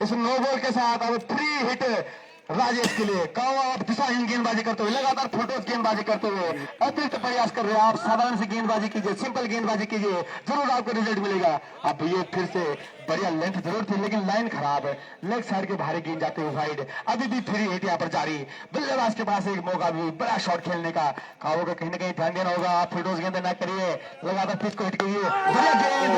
इस no ball के साथ अब फ्री हिट राजेश के लिए। कावा आप दिशाहीन गेंदबाजी करते हुए, लगातार फोटोज गेंदबाजी करते हुए अतिरिक्त प्रयास कर रहे हैं। आप साधारण सी गेंदबाजी कीजिए, सिंपल गेंदबाजी कीजिए, जरूर आपको रिजल्ट मिलेगा। अब ये फिर से बढ़िया लेंथ जरूर थी, लेकिन लाइन खराब है। लेग साइड के भारी गेंद जाते हुए वाइड। अभी भी फ्री हिट यहाँ पर जारी। बल्लेबाज के पास एक मौका भी बड़ा शॉट खेलने का। कावो का कहीं ना कहीं ध्यान देना होगा। आप फोटोज गेंद ना करिए, लगातार पिच को हिट करिए। बढ़िया गेंद,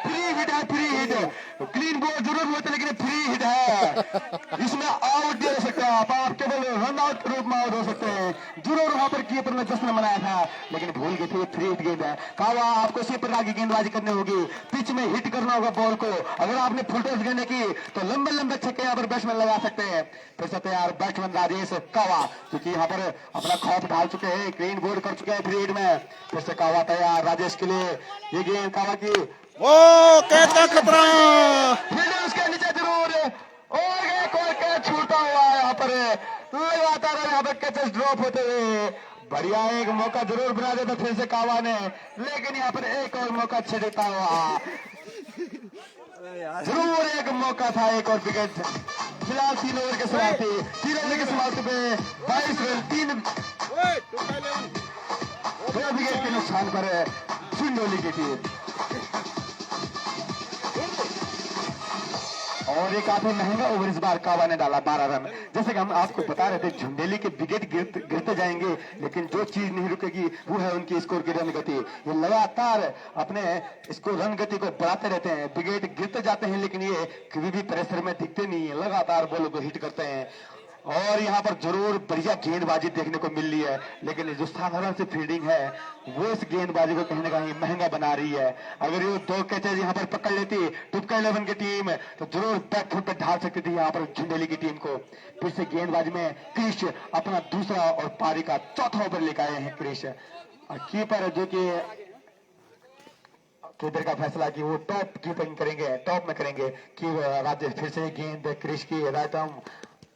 फ्री हिट है, फ्री हिट। क्लीन बॉल जरूर हुआ था, लेकिन फ्री हिट है। इसमें आउट दे सकते हैं आप केवल रन आउट के रूप में आउट हो सकते हैं। जरूर वहां पर कीपर ने जश्न मनाया था, लेकिन भूल गए थे। फ्री हिट गेंद है। कावा आपको इसी प्रकार की गेंदबाजी करनी होगी। पिच में हिट करना होगा बॉल को। अगर आपने फुल टॉस गेंद की तो लंबे लंबे छक्के यहाँ पर बैट्समैन लगा सकते हैं। फिर से तैयार बैट्समैन राजेश कावा, क्योंकि यहाँ पर अपना खौफ ढाल चुके हैं, क्लीन बोर्ड कर चुके हैं फ्री हिट में। फिर से कावा तैयार राजेश के लिए। ये गेंद कावा की, ओ कहता खतरा। फील्डर उसके नीचे जरूर, और एक और कैच छूटा हुआ है। यहाँ पर लगातार यहाँ पर कैचेस ड्रॉप होते हुए बढ़िया एक मौका जरूर बना देता फिर से कावा ने, लेकिन यहाँ पर एक और मौका छेड़ता हुआ। जरूर एक मौका था, एक और विकेट। फिलहाल 3 ओवर के समाप्ति, 3 ओवर के समाप्ति पे 22 रन, 2 विकेट के नुकसान पर झुंझुनू की टीम। और एक काफी महंगा ओवर इस बार कावा ने डाला, 12 रन। जैसे कि हम आपको बता रहे थे, झुंडेली के विकेट गिरते जाएंगे, लेकिन जो चीज नहीं रुकेगी वो है उनकी स्कोर की रन गति। ये लगातार अपने इसको रन गति को बढ़ाते रहते हैं। विकेट गिरते जाते हैं, लेकिन ये कभी भी प्रेशर में दिखते नहीं है, लगातार बॉलों को हिट करते हैं। और यहाँ पर जरूर बढ़िया गेंदबाजी देखने को मिल रही है, लेकिन जो साधारण सी फील्डिंग है वो इस गेंदबाजी को कहीं ना कहीं महंगा बना रही है। अगर ये 2 कैचेज यहाँ पर पकड़ लेती टुपका 11 की टीम, तो जरूर बैकफुट पे ढाल सकती थी यहाँ पर झुंडेली की टीम को। फिर से गेंदबाजी में क्रिश अपना दूसरा और पारी का चौथा ओवर लेकर आए हैं क्रिश। और कीपर जो कि कीपर का फैसला कि वो टॉप कीपिंग करेंगे, टॉप में करेंगे कि राज्य। फिर से गेंद क्रिश की, राइट आर्म,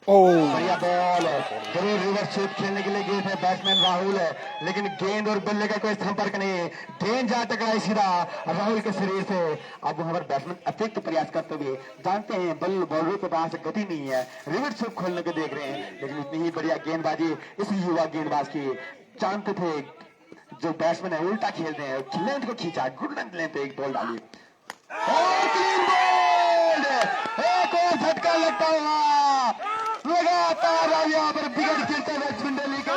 बढ़िया बॉल है। जरूर रिवर्स स्वीप खेलने के लिए गए थे बैट्समैन राहुल है, लेकिन गेंद और बल्ले का कोई संपर्क नहीं। गेंद जा टकराई सीधा राहुल के शरीर से। अब वहां पर बैट्समैन अतिरिक्त प्रयास करते हुए जानते हैं बॉलर के पास गति नहीं है, रिवर्स स्वीप खोलने को देख रहे हैं, लेकिन इतनी ही बढ़िया गेंदबाजी इस युवा गेंदबाज की। जानते थे जो बैट्समैन है उल्टा खेलते हैं, लेंथ को खींचा, गुड लेंथ एक बॉल डाली और क्लीन बॉल। एक और झटका लगता हुआ लगातार यहाँ पर विकेट गिरते हुए झुंडेली के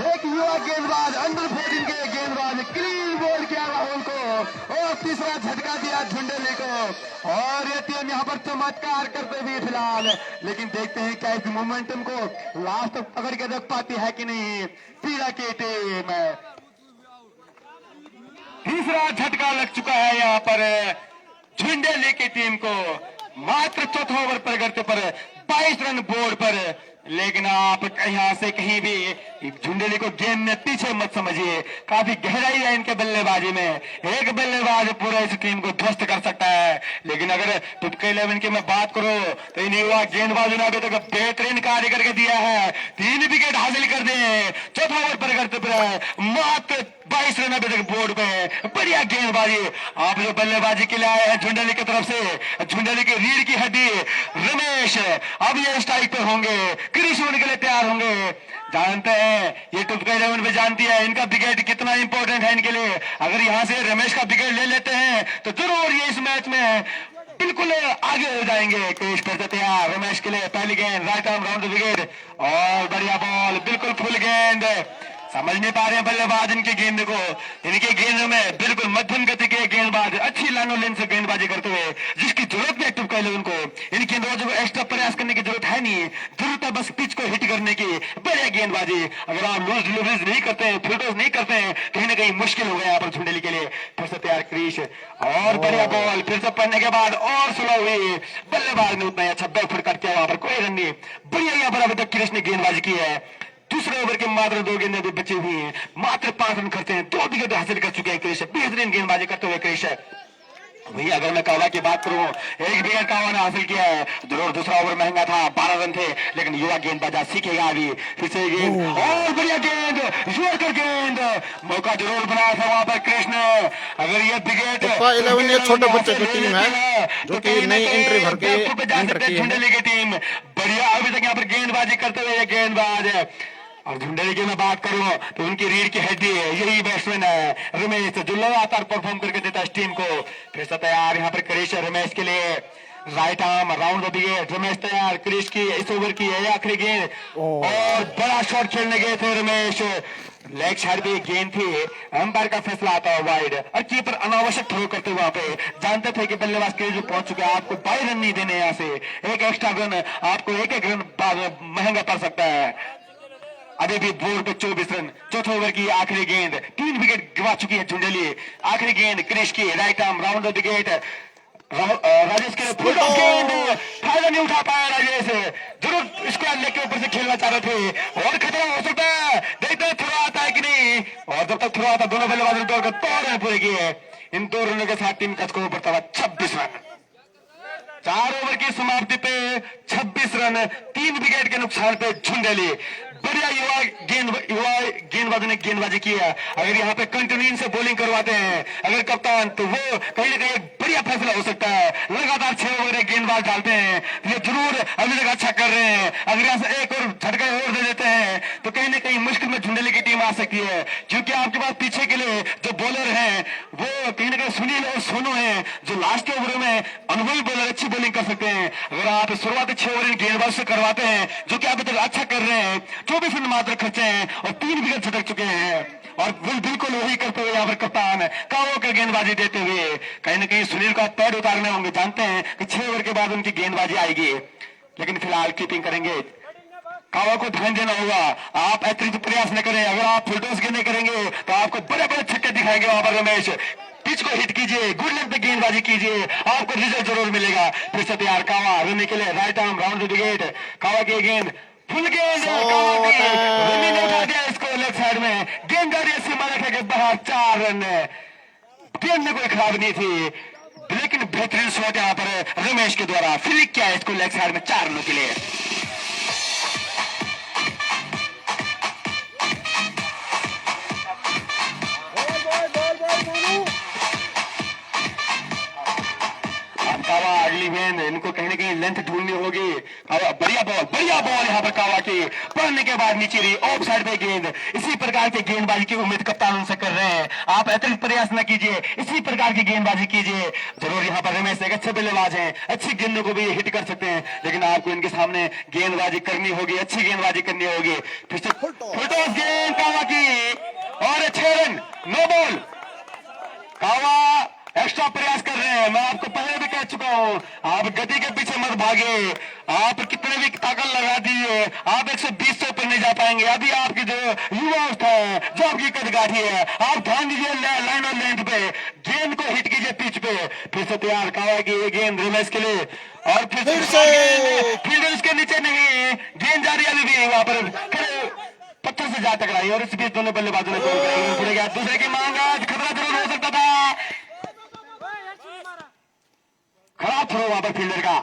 एक युवा गेंदबाज, अंडर 14 के गेंदबाज क्लीन बॉल किया राहुल को और तीसरा झटका दिया झुंडेली को। और ये टीम यहाँ पर चमत्कार करते हुए फिलहाल, लेकिन देखते हैं क्या इस मोमेंटम को लास्ट तक पकड़ के रख पाती है कि नहीं पीड़ा की टीम। तीसरा झटका लग चुका है यहाँ पर झुंडेली की टीम को। मात्र चौथा ओवर पर करते पर 22 रन बोर्ड पर, लेकिन आप यहाँ से कहीं भी झुंडेली को गेम में पीछे मत समझिए। काफी गहराई है इनके बल्लेबाजी में, एक बल्लेबाज पूरा इस टीम को ध्वस्त कर सकता है। लेकिन अगर टुटके 11 की मैं बात करूं तो इन युवा गेंदबाजों ने अभी तक बेहतरीन कार्य करके दिया है, 3 विकेट हासिल कर दिए चौथा ओवर पर करते पर। मात्र 22 रन अभी तक बोर्ड पे, बढ़िया गेंदबाजी। आप जो बल्लेबाजी के लिए आए हैं झुंडेली की तरफ से, झुंडेली की रीढ़ की हड्डी रमेश अब ये स्ट्राइक पे होंगे, क्रीज होने के लिए तैयार होंगे। जानते हैं ये टुपका 11 पे जानती है इनका विकेट कितना इंपॉर्टेंट है इनके लिए। अगर यहाँ से रमेश का विकेट ले लेते हैं तो जरूर ये इस मैच में बिल्कुल आगे हो जाएंगे। क्रीज पे तैयार रमेश के लिए, पहली गेंद right arm round the wicket और बढ़िया बॉल, बिल्कुल फुल गेंद। समझ नहीं पा रहे हैं बल्लेबाज इनकी गेंद को, इनकी गेंद में बिल्कुल मध्यम गति के गेंदबाज अच्छी लाइनों लेन से गेंदबाजी करते हुए, जिसकी जरूरत नहीं है टुपका 11 को। इन गेंदबाजों को एक्स्ट्रा प्रयास करने की जरूरत है नहीं, जरूरत है बस पिच को हिट करने की, बढ़िया गेंदबाजी। अगर आप लूज डिलीवरीज नहीं करते हैं, फील्डर्स नहीं करते हैं, कहीं ना कहीं मुश्किल हो गया यहाँ पर झुंडेली के लिए। फिर से तैयार क्रीज और बढ़िया बॉल, फिर से पढ़ने के बाद और स्लो हुई, बल्लेबाज ने उतना अच्छा बैकफुट करके वहां पर कोई रन नहीं। बढ़िया यहाँ पर अभी तक क्रीज ने गेंदबाजी की है। दूसरे ओवर के मात्र 2 गेंदें अभी बची हुई हैं, मात्र 5 रन करते हैं, 2 विकेट हासिल कर चुके हैं क्रिश। बेहतरीन गेंदबाजी करते हुए क्रिश है। वही अगर मैं कावा की बात करूं, एक विकेट कावा ने हासिल किया है। जरूर दूसरा ओवर महंगा था, 12 रन थे, लेकिन युवा गेंदबाज सीखेगा अभी। फिर से गेंद और बढ़िया गेंद, जोरदार गेंद, मौका जरूर बनाया था वहां पर कृष्ण। अगर ये विकेट उत्पा 11 ये छोटे बच्चे की टीम है जो कि नई एंट्री भर के एंटर की है। झुंडेली की टीम बढ़िया अभी तक यहाँ पर गेंदबाजी करते हुए ये गेंदबाज है। और झुंडेली की मैं बात करूं तो उनकी रीढ़ की हड्डी है, यही बैट्समैन है रमेश, जो लगातार परफॉर्म करके देता है इस टीम को। फिर से तैयार यहाँ पर क्रिश रमेश के लिए, right arm round the wicket, Ramesh तैयार। क्रिश की इस ओवर की है आखिरी गेंद और बड़ा शॉट खेलने गए थे रमेश। लेग साइड पे गेंद थी, अंपायर का फैसला आता है वाइड, और कीपर अनावश्यक थ्रो करते हुए वहां पे जानते थे कि बल्लेबाज के जो पहुंच चुके हैं, आपको 22 रन नहीं देने, यहाँ से एक एक्स्ट्रा रन आपको एक एक रन महंगा पड़ सकता है। अभी भी बोर्ड पे 24 रन। चौथे ओवर की आखिरी गेंद, 3 विकेट गवा चुकी है झुंडेली। आखिरी गेंद क्रिश की, right arm round the wicket, Rajesh के लिए फुल टॉस गेंद, फायदा नहीं उठा पाया राजेश। जरूर इसको लेके ऊपर से खेलना चाह रहे थे और खतरा हो सकता है, देखते हैं थ्रो आता है कि नहीं। और जब तक थ्रो आता, दोनों बल्लेबाजों ने 2 रन पूरे किए। इन 2 रनों के साथ टीम का स्कोर बढ़ता हुआ 26 रन। 4 ओवर की समाप्ति पे 26 रन, 3 विकेट के नुकसान पे झुंडेली। बढ़िया युवा गेंदबाजों ने गेंदबाजी की है। अगर यहाँ पे कंटिन्यू से बॉलिंग करवाते हैं अगर कप्तान, तो वो कहीं ना कहीं एक बढ़िया फैसला हो सकता है। लगातार 6 ओवर गेंदबाज डालते हैं, ये जरूर अभी तक अच्छा कर रहे हैं। अगर यहाँ से एक और झटका और दे देते हैं तो कहीं ना कहीं मुश्किल में झुंडेली की टीम आ सकती है, क्योंकि आपके पास पीछे के लिए जो बॉलर हैं वो कहीं ना कहीं सुनील और सोनू हैं, जो लास्ट के ओवर में अनुभवी बॉलर अच्छी बॉलिंग कर सकते हैं। अगर आप शुरुआती 6 ओवर गेंदबाज से करवाते हैं, जो कि अभी तक अच्छा कर रहे हैं, 24 रन मात्र खर्चे हैं और 3 विकेट झटक चुके हैं। और बिल्कुल वही करते हुए यहाँ पर कप्तान कावो का गेंदबाजी देते हुए कहीं ना कहीं सुनील का पैड उतारने होंगे। जानते हैं कि 6 ओवर के बाद उनकी गेंदबाजी आएगी, लेकिन फिलहाल कीपिंग करेंगे। कावा को ध्यान देना होगा, आप अतिरिक्त प्रयास न करें। अगर आप फुलटॉस गेंदें करेंगे तो आपको बड़े बड़े छक्के दिखाएंगे वहां पर रमेश। पिच को हिट कीजिए, गुड लेंथ पे गेंदबाजी कीजिए, आपको रिजल्ट जरूर मिलेगा। फिर से तैयार कावा रमी के लिए, right arm round the wicket, कावा की गेंद, फुल गेंद, कावा की रमी ने उठा दिया इसको लेफ्ट साइड में। गेंददारी सीमा रेखा के बाहर, 4 रन। गेंद में कोई खराब नहीं थी, लेकिन बेहतरीन शॉट यहाँ पर रमेश के द्वारा फ्लिक किया इसको लेग साइड में 4 रनों के लिए। कावा अगली गेंद, इनको कहीं ना कहीं लेंथ ढूंढनी होगी। बढ़िया बॉल यहाँ पर कावा की, पढ़ने के बाद नीचे रही ऑफ साइड पे गेंद। इसी प्रकार की गेंदबाजी की उम्मीद कप्तान उनसे कर रहे हैं। आप अतिरिक्त प्रयास न कीजिए, इसी प्रकार की गेंदबाजी कीजिए। जरूर यहाँ पर रमेश एक अच्छे बल्लेबाज हैं, अच्छी गेंदों को भी हिट कर सकते हैं, लेकिन आपको इनके सामने गेंदबाजी करनी होगी, अच्छी गेंदबाजी करनी होगी। फिर से फुलटॉस गेंद कावा की और 6 रन, नो बॉल। कावा एक्स्ट्रा प्रयास कर रहे हैं, मैं आपको पहले भी कह चुका हूं, आप गति के पीछे मत भागे। आप कितने भी ताकत लगा दीजिए, आप 120 से ऊपर नहीं जा पाएंगे। अभी आपकी जो युवा अवस्था है, जो आपकी कदगाठी है, आप ध्यान दीजिए लाइन और लेंथ पे, गेंद को हिट कीजिए पिच पे। फिर से तैयार कावा की ये गेंद रमेश के लिए, और फिर से फील्डर उसके नीचे नहीं, गेंद जा रही है अभी भी वहां पर, पत्थर से जा टकराई और इस बीच दोनों बल्लेबाजों ने गोल गया। दूसरे की मांग, खतरा जरूर हो सकता था, खराब थ्रो वहां पर फील्डर का।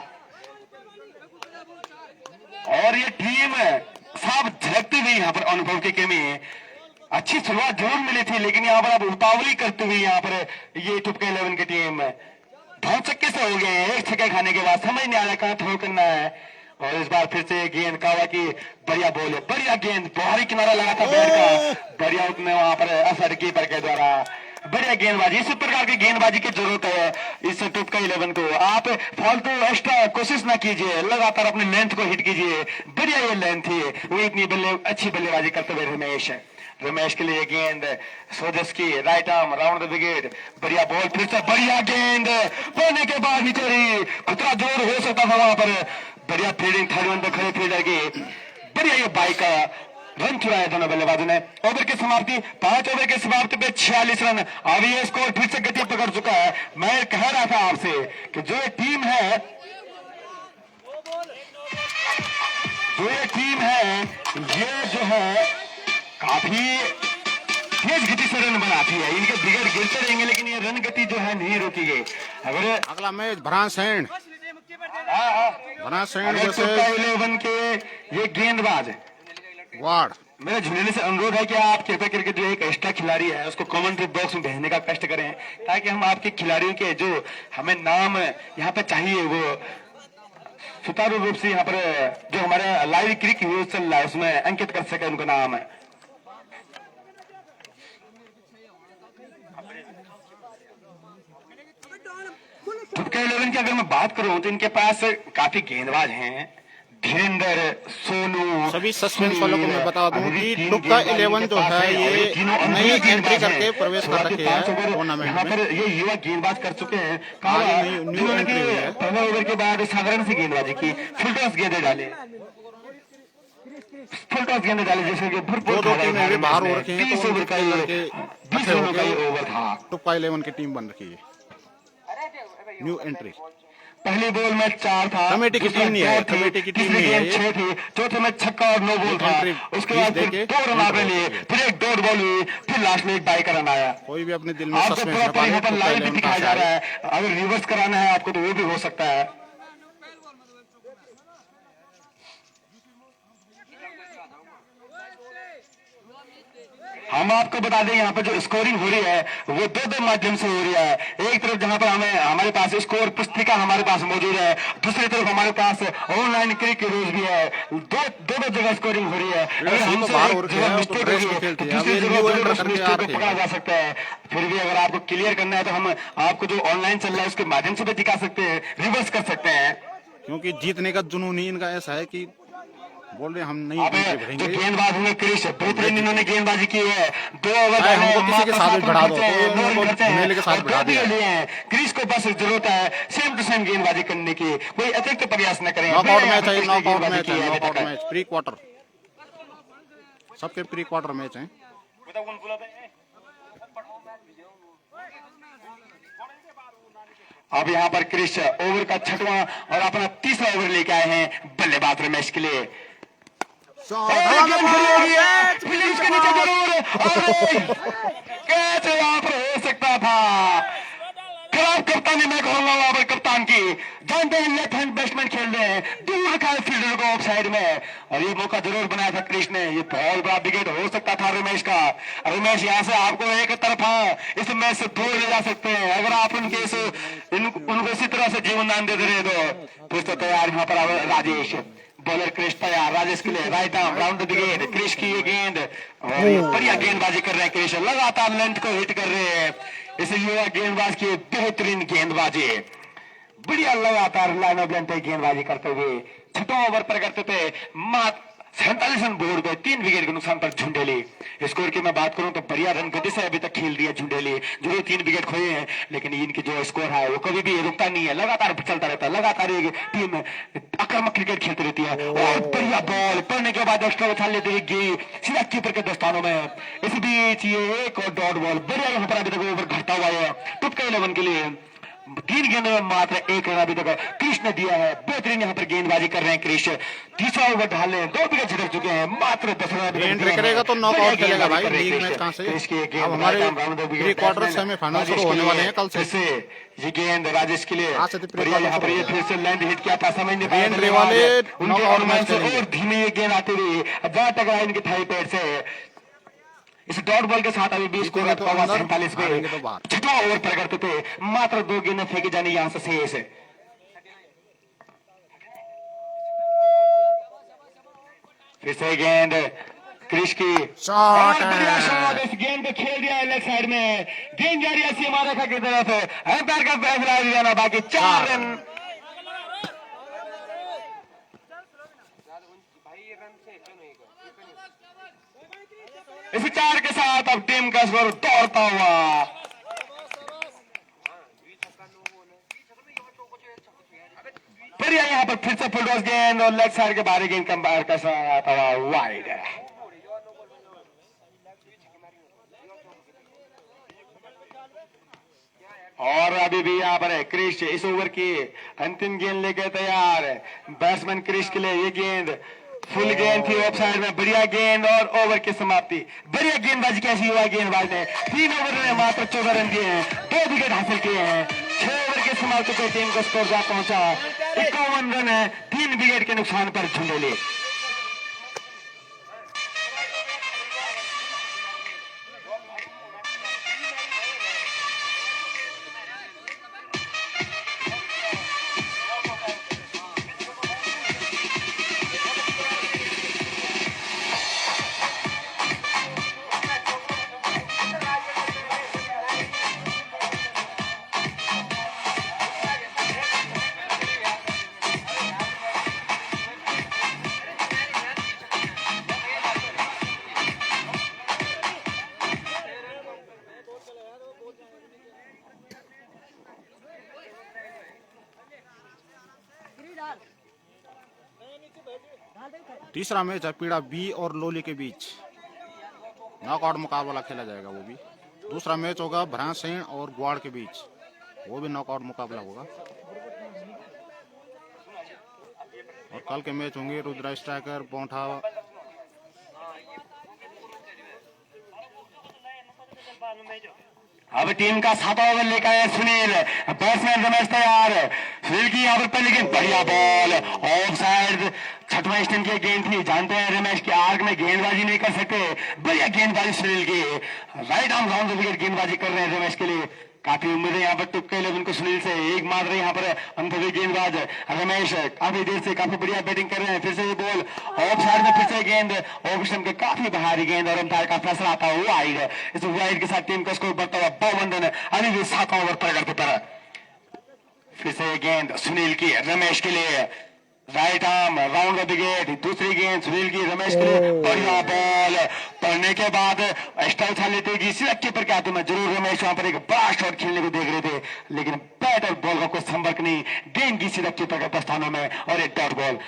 और ये टीम साफ झलकती हुई यहाँ पर अनुभव की कमी, अच्छी शुरुआत जरूर मिली थी, लेकिन यहाँ पर अब उतावली करते हुए यहाँ पर ये टुपके 11 की टीम 2 छक्के से हो गए। एक छक्के खाने के बाद समझ नहीं आ रहा कहां थ्रो करना है। और इस बार फिर से गेंद कावा की, बढ़िया बॉल है, बढ़िया गेंद, बाहरी किनारा लगा था बैट का, बढ़िया उसमें वहां पर असर कीपर के द्वारा, बढ़िया गेंदबाजी। इसी प्रकार की गेंदबाजी की जरूरत है इस टुपका 11 को। आप फालतू एक्स्ट्रा कोशिश ना कीजिए, लगातार अपने लेंथ को हिट कीजिए। बढ़िया ये लेंथ थी, वो इतनी अच्छी बल्लेबाजी करते हुए रमेश के लिए गेंद, सोजस की, right arm round the wicket, बढ़िया बॉल, फिर से बढ़िया गेंद, पड़ने के बाद नीचे रही, खतरा जरूर हो सकता था वहां पर। बढ़िया फील्डिंग, 3rd वन पे खड़े फील्डर की, बढ़िया ये बाइक का रन चुराया दोनों बल्लेबाजों ने। ओवर की समाप्ति, 5 ओवर की समाप्ति पे 46 रन। अब ये स्कोर फिर से गति पकड़ चुका है। मैं कह रहा था आपसे कि जो ये टीम है ये जो है काफी तेज गति 30 रन बनाती है। इनके विकेट गिरते रहेंगे लेकिन ये रन गति जो है नहीं रोकी गई। अगर अगला मैच भरासैन वर्सेस 11 के ये गेंदबाज वार्ड। मेरा झुंझुनू से अनुरोध है कि आप कृपया करके जो एक एक्स्ट्रा खिलाड़ी है उसको कमेंट्री बॉक्स में भेजने का कष्ट करें, ताकि हम आपके खिलाड़ियों के जो हमें नाम यहाँ पे चाहिए वो सुचारू रूप से यहाँ पर जो हमारा लाइव क्रिक न्यूज चल रहा है उसमें अंकित कर सके उनका नाम है। टॉप 11 की अगर मैं बात करूं तो इनके पास काफी गेंदबाज हैं, धीरेन्द्र, सोनू। सभी सस्पेंस वालों को मैं बता दूं कि टुक्का 11 जो है ये नई एंट्री करके प्रवेश कर रखे हैं टूर्नामेंट में। ये युवा गेंदबाज कर चुके हैं, न्यू एंट्री हुई है। पहले ओवर के बाद साधारण सी गेंदबाजी की, फुल टॉस गेंदे डाले, फुल टॉस गेंदे डाले, जैसे कि भरपूर दो टीमें भी बाहर हो रखे हैं, 20 ओवर का ये ओवर था। टुक्का 11 की टीम बन रखी है, न्यू एंट्री। पहली बॉल में 4 था, कमेटी की टीम नहीं है, कमेटी की टीम नहीं है, 6 थी, चौथे में छक्का और 9 बॉल था। उसके बाद फिर 2 रन आपने लिए, फिर एक डॉट बॉल हुई, फिर लास्ट में एक बाई का रन आया। कोई भी अपने दिल में आपको सस्पेंस पूरा यहाँ पर लाइव भी न दिखाया जा रहा है, अगर रिवर्स कराना है आपको तो वो भी हो सकता है। हम आपको बता दें यहाँ पर जो स्कोरिंग हो रही है वो दो माध्यम से हो रही है। एक तरफ जहाँ पर हमारे पास स्कोर पुस्तिका हमारे पास मौजूद है, दूसरी तरफ हमारे पास ऑनलाइन क्रिक रोज भी है। दो जगह स्कोरिंग हो रही है। अगर हमसे मिस्टेक हो रही है तो दूसरी जगह पकड़ा जा सकता है। फिर भी अगर आपको क्लियर करना है तो हम आपको जो ऑनलाइन चल रहा है उसके माध्यम से भी दिखा सकते हैं, रिवर्स कर सकते हैं। क्योंकि जीतने का जुनून ही इनका ऐसा है कि बोल रहे हम नहीं जो गेंदबाज होंगे क्रिश, बेहतरीन इन्होंने गेंदबाजी की है। 2 ओवर किसी के साथ बढ़ा दो, के साथ बढ़ा दिया। क्रिश को बस जरूरत है सेम टू सेम गेंदबाजी करने की, कोई अतिरिक्त प्रयास न करें। नॉकआउट मैच है, नॉकआउट मैच है, नॉकआउट मैच, प्री क्वार्टर, सबके प्री क्वार्टर मैच है। अब यहाँ पर क्रिश ओवर का 6वां और अपना 3रा ओवर लेके आए हैं बल्लेबाज रमेश के लिए। कैसे वहां पर हो सकता था, खराब कप्तानी मैं कहूंगा वहां पर कप्तान की। जानते हैं लेफ्ट हैंड बैट्समैन खेल रहे हैं, दूर रखा है फील्डर को ऑफ साइड में, और ये मौका जरूर बनाया था क्रिश ने। ये बहुत बड़ा विकेट हो सकता था रमेश का। रमेश यहाँ से आपको एक तरफा इस मैच से दूर ले जा सकते हैं अगर आप उनको इसी तरह से जीवन दान देते रहे तो। फिर तो तैयार यहाँ पर राजेश, बॉलर क्रिश तैयार, राजेश के लिए राइट आर्म राउंड द गेंद, क्रिश की ये गेंद, और बढ़िया गेंदबाजी कर रहे हैं क्रिश, लगातार लेंथ को हिट कर रहे हैं। इस युवा गेंदबाज की बेहतरीन गेंदबाजी, बढ़िया लगातार लाइन ऑफ लेंथ गेंदबाजी करते हुए 6वां ओवर पर करते थे मात्र 47 रन बोर्ड पे 3 विकेट के नुकसान पर झुंडेली। स्कोर की मैं बात करूं तो बढ़िया रन गति से अभी तक खेल रही है झुंडेली, जो 3 विकेट खोए हैं, लेकिन इनकी जो स्कोर है वो कभी भी रुकता नहीं है, लगातार चलता रहता है। लगातार एक टीम आक्रामक क्रिकेट खेलती रहती है और बढ़िया बॉल पड़ने के बाद एक्स्ट्रा उछाल लेते हुए सीधा कीपर के दस्तानों में। इस बीच ये एक और डॉट बॉल बढ़िया यहाँ पर अभी तक ओवर घटता हुआ है टुक्का 11 के लिए। 3 गेंदों में मात्र 1 रन अभी तक क्रिश ने दिया है। बेहतरीन यहाँ पर गेंदबाजी कर रहे हैं क्रिश, 3रा ओवर डाल रहे हैं, 2 विकेट झटक चुके हैं, मात्र 10 रन एंट्री करेगा तो नॉकआउट खेलेगा भाई। लीग मैच कहां से, अब हमारे प्री क्वार्टर सेमीफाइनल शुरू होने वाले हैं कल से। ये गेंद राजेश के लिए यहाँ पर ये फिर से लैंड हिट किया था, समझ नहीं पाया एंट्री वाले उनके और धीमे ये गेंद आते हुए जहाँ टकरा इनके थाई पैर से। इस डॉट बॉल के साथ अभी 20 स्कोर 47 पे 6वां ओवर पर करते थे, मात्र 2 गेंदें फेंकी जानी यहाँ से शेष है। फिर से गेंद क्रिश की शॉट, इस गेंद को खेल दिया है लेफ्ट साइड में, गेंद जा रही है सीमा रेखा की तरफ, अंपायर का फैसला दिया, बाकी 4 रन। इस 4 के साथ अब टीम का स्कोर दौड़ता हुआ फिर यहाँ पर फिर से फुल टॉस गेंद और लेग साइड के बाहरी गेंद कंपायर का साथ हुआ वाइड है। और अभी भी यहाँ पर है क्रिश इस ओवर की अंतिम गेंद लेकर तैयार है। बैट्समैन क्रिश के लिए ये गेंद फुल गेंद थी ऑफ साइड में, बढ़िया गेंद और ओवर की समाप्ति। बढ़िया गेंदबाजी कैसी हुआ गेंदबाज ने, 3 ओवर में मात्र 14 रन दिए हैं, 2 विकेट हासिल किए हैं। 6 ओवर की समाप्ति पर टीम का स्कोर जा पहुंचा 51 रन है, 3 विकेट के नुकसान पर झुंडेले। तीसरा मैच है पीड़ा बी और लोली के बीच, नॉकआउट मुकाबला खेला जाएगा वो भी। दूसरा मैच होगा भरासेन और ग्वाड़ के बीच, वो भी नॉकआउट मुकाबला होगा। और कल के मैच होंगे रुद्रा स्ट्राइकर पोंठा अब टीम का 7वां ओवर लेकर आए सुनील, बैट्समैन रमेश तैयार। सुनील की यहाँ पर पहली गेंद, बढ़िया बॉल ऑफ साइड, 6वां स्टंप की गेंद थी। जानते हैं रमेश की आर्क में गेंदबाजी नहीं कर सकते, बढ़िया गेंदबाजी सुनील की, right arm round the wicket गेंदबाजी कर रहे हैं रमेश के लिए। काफी उम्मीद है यहाँ पर टुक्के 11 को सुनील से, एक मार रहे यहाँ पर अनुभवी गेंदबाज रमेश, काफी देर से काफी बढ़िया बैटिंग कर रहे हैं। फिर से ये बॉल ऑफ साइड में, फिर से गेंद ऑफ स्टंप के काफी भारी गेंद और अंपायर का फैसला आता है वाइड। इस वाइड के साथ टीम का स्कोर बढ़ता हुआ 52 रन, अभी भी 7वां ओवर प्रगति पर। फिर से गेंद सुनील की रमेश के लिए, right arm round the wicket, दूसरी गेंद सुनील की रमेश के लिए, बढ़िया बॉल पढ़ने के बाद एक्स्ट्रा उछाल लेते हैं सीधा कीपर के हाथों में। जरूर रमेश वहां पर एक बड़ा शॉट खेलने को देख रहे थे, लेकिन बैट और बॉल का कोई संपर्क नहीं, गेंद की सीधा कीपर के दस्तानों में और एक डॉट बॉल।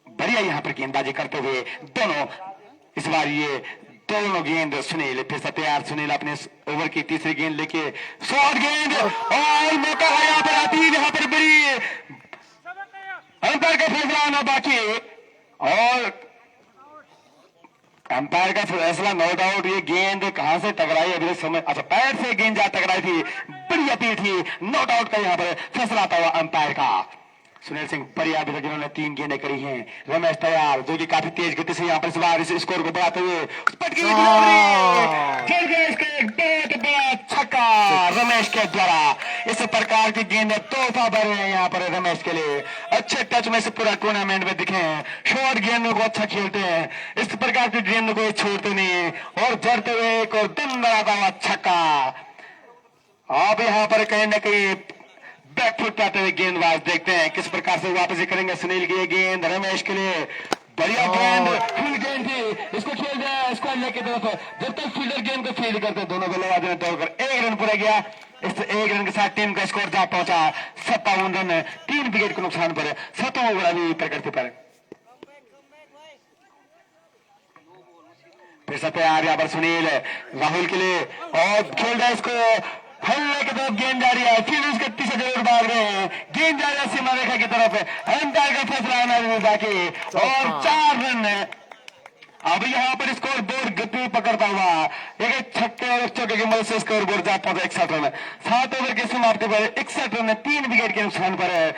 बढ़िया यहाँ पर गेंदबाजी करते हुए दोनों, इस बार ये दोनों गेंद सुनील फिर से तैयार। सुनील अपने ओवर की तीसरी गेंद लेके, शॉर्ट गेंद और मौका है यहाँ पर आती, यहाँ पर बड़ी अंपायर का फैसला आना बाकी, और अंपायर का फैसला नो डाउट। ये गेंद कहां से टकराई अभी समय, अच्छा पैर से गेंद जा टकराई थी, बड़ी अपील थी, नो डाउट का यहाँ पर फैसला आता हुआ अंपायर का। सुनील सिंह परिया अभी तक जिन्होंने 3 गेंदें करी हैं। रमेश तैयार जो कि काफी तेज गति से यहाँ पर इस बार इस स्कोर को बढ़ाते हुए बहुत बड़ा छक्का रमेश के द्वारा। इस प्रकार की गेंदें तोहफा भर रहे हैं यहाँ पर रमेश के लिए, अच्छे टच में से पूरा टूर्नामेंट में दिखे हैं, शॉर्ट गेंदों को अच्छा खेलते हैं, इस प्रकार की गेंदों को छोड़ते नहीं, और जड़ते हुए एक और दम लगाता हुआ छक्का। अब यहाँ पर कहीं ना कहीं बैकफुट पे आते हुए गेंदबाज, देखते हैं किस प्रकार से वापसी करेंगे। सुनील की गेंद रमेश के लिए, बढ़िया गेंद, फुल गेंद थी, इसको खेल दिया स्क्वायर लेग की तरफ। जब तक फील्डर गेंद को फील्ड करते दोनों बल्लेबाजों ने तोड़कर 1 रन पूरा किया। इस 1 रन के साथ टीम का स्कोर जा पहुंचा 57 रन, 3 विकेट के नुकसान पर 7वां ओवर अभी प्रकृति पर। फिर से तैयार यहाँ पर सुनील राहुल के लिए, और खेल रहा है इसको हल्ले की तरफ, गेंद जा रही है, फिर उसके पीछे जरूर भाग रहे हैं, गेंद जा रही है सीमा रेखा की तरफ, अंपायर का फैसला आना भी बाकी, और 4 रन। अब यहाँ पर स्कोर बोर्ड गति पकड़ता हुआ एक छक्के और चौके की मदद से स्कोर बोर्ड जा पहुंचा 61 रन। 7 ओवर की समाप्ति पर 61 रन, 3 विकेट के नुकसान पर है।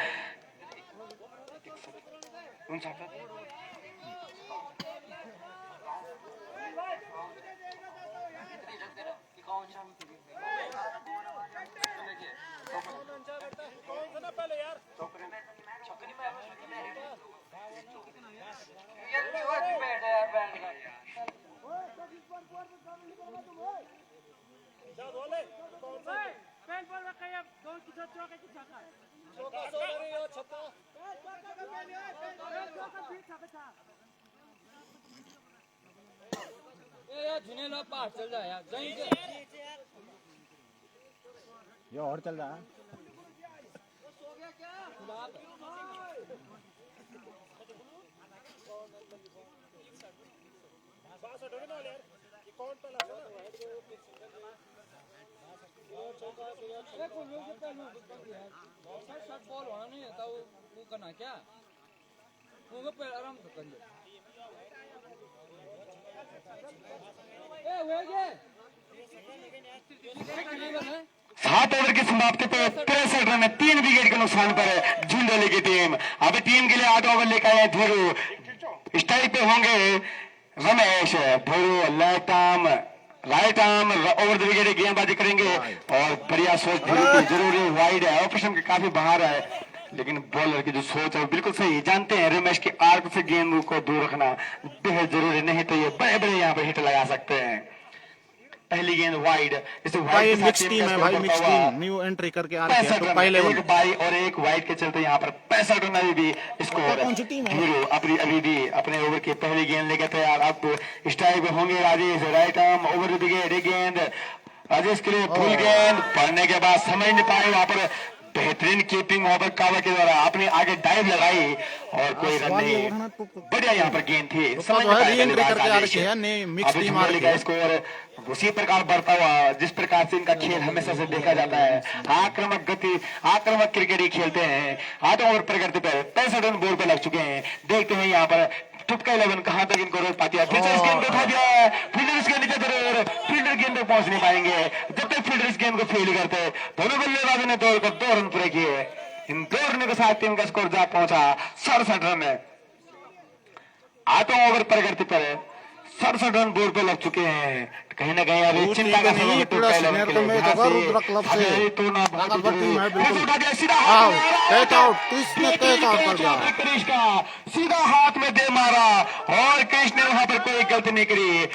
चल जाए यार, ये और चल रहा है। बॉल होना नहीं था, वो करना क्या सात ओवर की समाप्ति पे 63 रन 3 विकेट के नुकसान पर झुंडोली की टीम। अभी टीम के लिए 8 ओवर लेकर आए धीरू। स्ट्राइक पे होंगे Ramesh. Dhiru left arm right arm over the wicket गेंदबाजी करेंगे और बढ़िया सोच धीरू की जरूरी वाइड है, ऑपरेशन के काफी बाहर है, लेकिन बॉलर की जो सोच है वो बिल्कुल सही। जानते हैं रमेश के आर्क से गेंद को दूर रखना बेहद जरूरी, नहीं तो ये बड़े बड़े यहाँ पे हिट लगा सकते हैं। पहली गेंद वाइड, इसे भाई मिक्स टीम है भाई, मिक्स टीम न्यू एंट्री करके आ रही है तो पहले एक बाई और एक वाइड के चलते यहाँ पर 65 रन अभी भी स्कोर। हीरो अपनी अभी भी अपने ओवर की पहली गेंद लेकर तैयार। अब स्ट्राइक होंगे Rajesh. Right arm over the wicket गेंद राजेश के लिए फुल गेंद पड़ने के बाद समझ नहीं पाए, वहां पर बेहतरीन कीपिंग वहां पर कावा के द्वारा अपने आगे डाइव लगाई और कोई रन नहीं। बढ़िया यहाँ पर गेंद थी, समझ नहीं पाए स्कोर उसी प्रकार बढ़ता हुआ जिस प्रकार से इनका खेल हमेशा से देखा जाता है। आक्रामक गति, आक्रामक क्रिकेट ही खेलते हैं। 8 ओवर प्रगति पर 65 रन बोर्ड पे लग चुके हैं। देखते हैं यहाँ पर टुपका 11 कहां तक इनको रोक पाती है। फिर से इस गेंद को उठा दिया है, फील्डर इसके नीचे जरूर, फील्डर गेंद तक पहुंच नहीं पाएंगे जब तक फील्डर इस गेंद को फील्ड करते। दोनों बल्लेबाजों ने दौड़कर 2 रन पूरे किए। इन 2 रनों के साथ टीम का स्कोर जा पहुंचा 67 रन। 8 ओवर प्रगति पर 67 रन बोर्ड पे लग चुके हैं। कहीं ना कहीं अभी चिंता का समय है टुपका 11 के लिए। सीधा हाथ में दे मारा और कृष्ण ने वहां पर कोई गलती नहीं करी।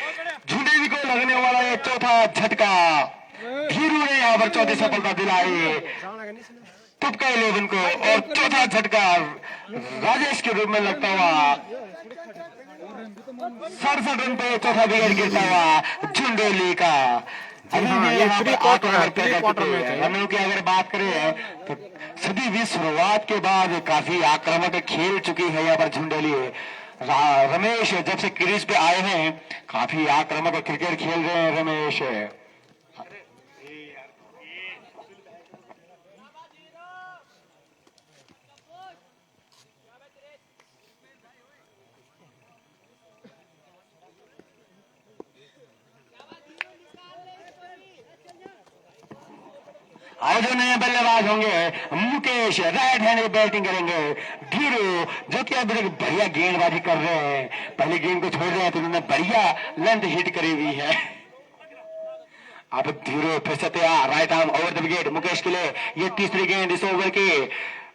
झुंडेवी को लगने वाला ये चौथा झटका धीरू ने यहाँ पर चौथी सफलता दिलाई टुपका 11 को और चौथा झटका राजेश के रूप में लगता हुआ 67 रन पे चौथा विकेट गिरता हुआ झुंडोली का। रनों की अगर बात करें तो सदी भी शुरुआत के बाद काफी आक्रामक खेल चुकी है यहाँ पर झुंडोली। रमेश जब से क्रीज पे आए हैं काफी आक्रामक क्रिकेट खेल रहे हैं रमेश। और जो नए बल्लेबाज होंगे मुकेश राइट हैंड में बैटिंग करेंगे। धीरू जो कि अभी बढ़िया गेंदबाजी कर रहे हैं, पहले गेंद को छोड़ रहे हैं तो उन्होंने बढ़िया लेंथ हिट करी हुई है। अब धीरू फिर से तैयार। Right arm over the wicket Mukesh के लिए ये तीसरी गेंद इस ओवर की।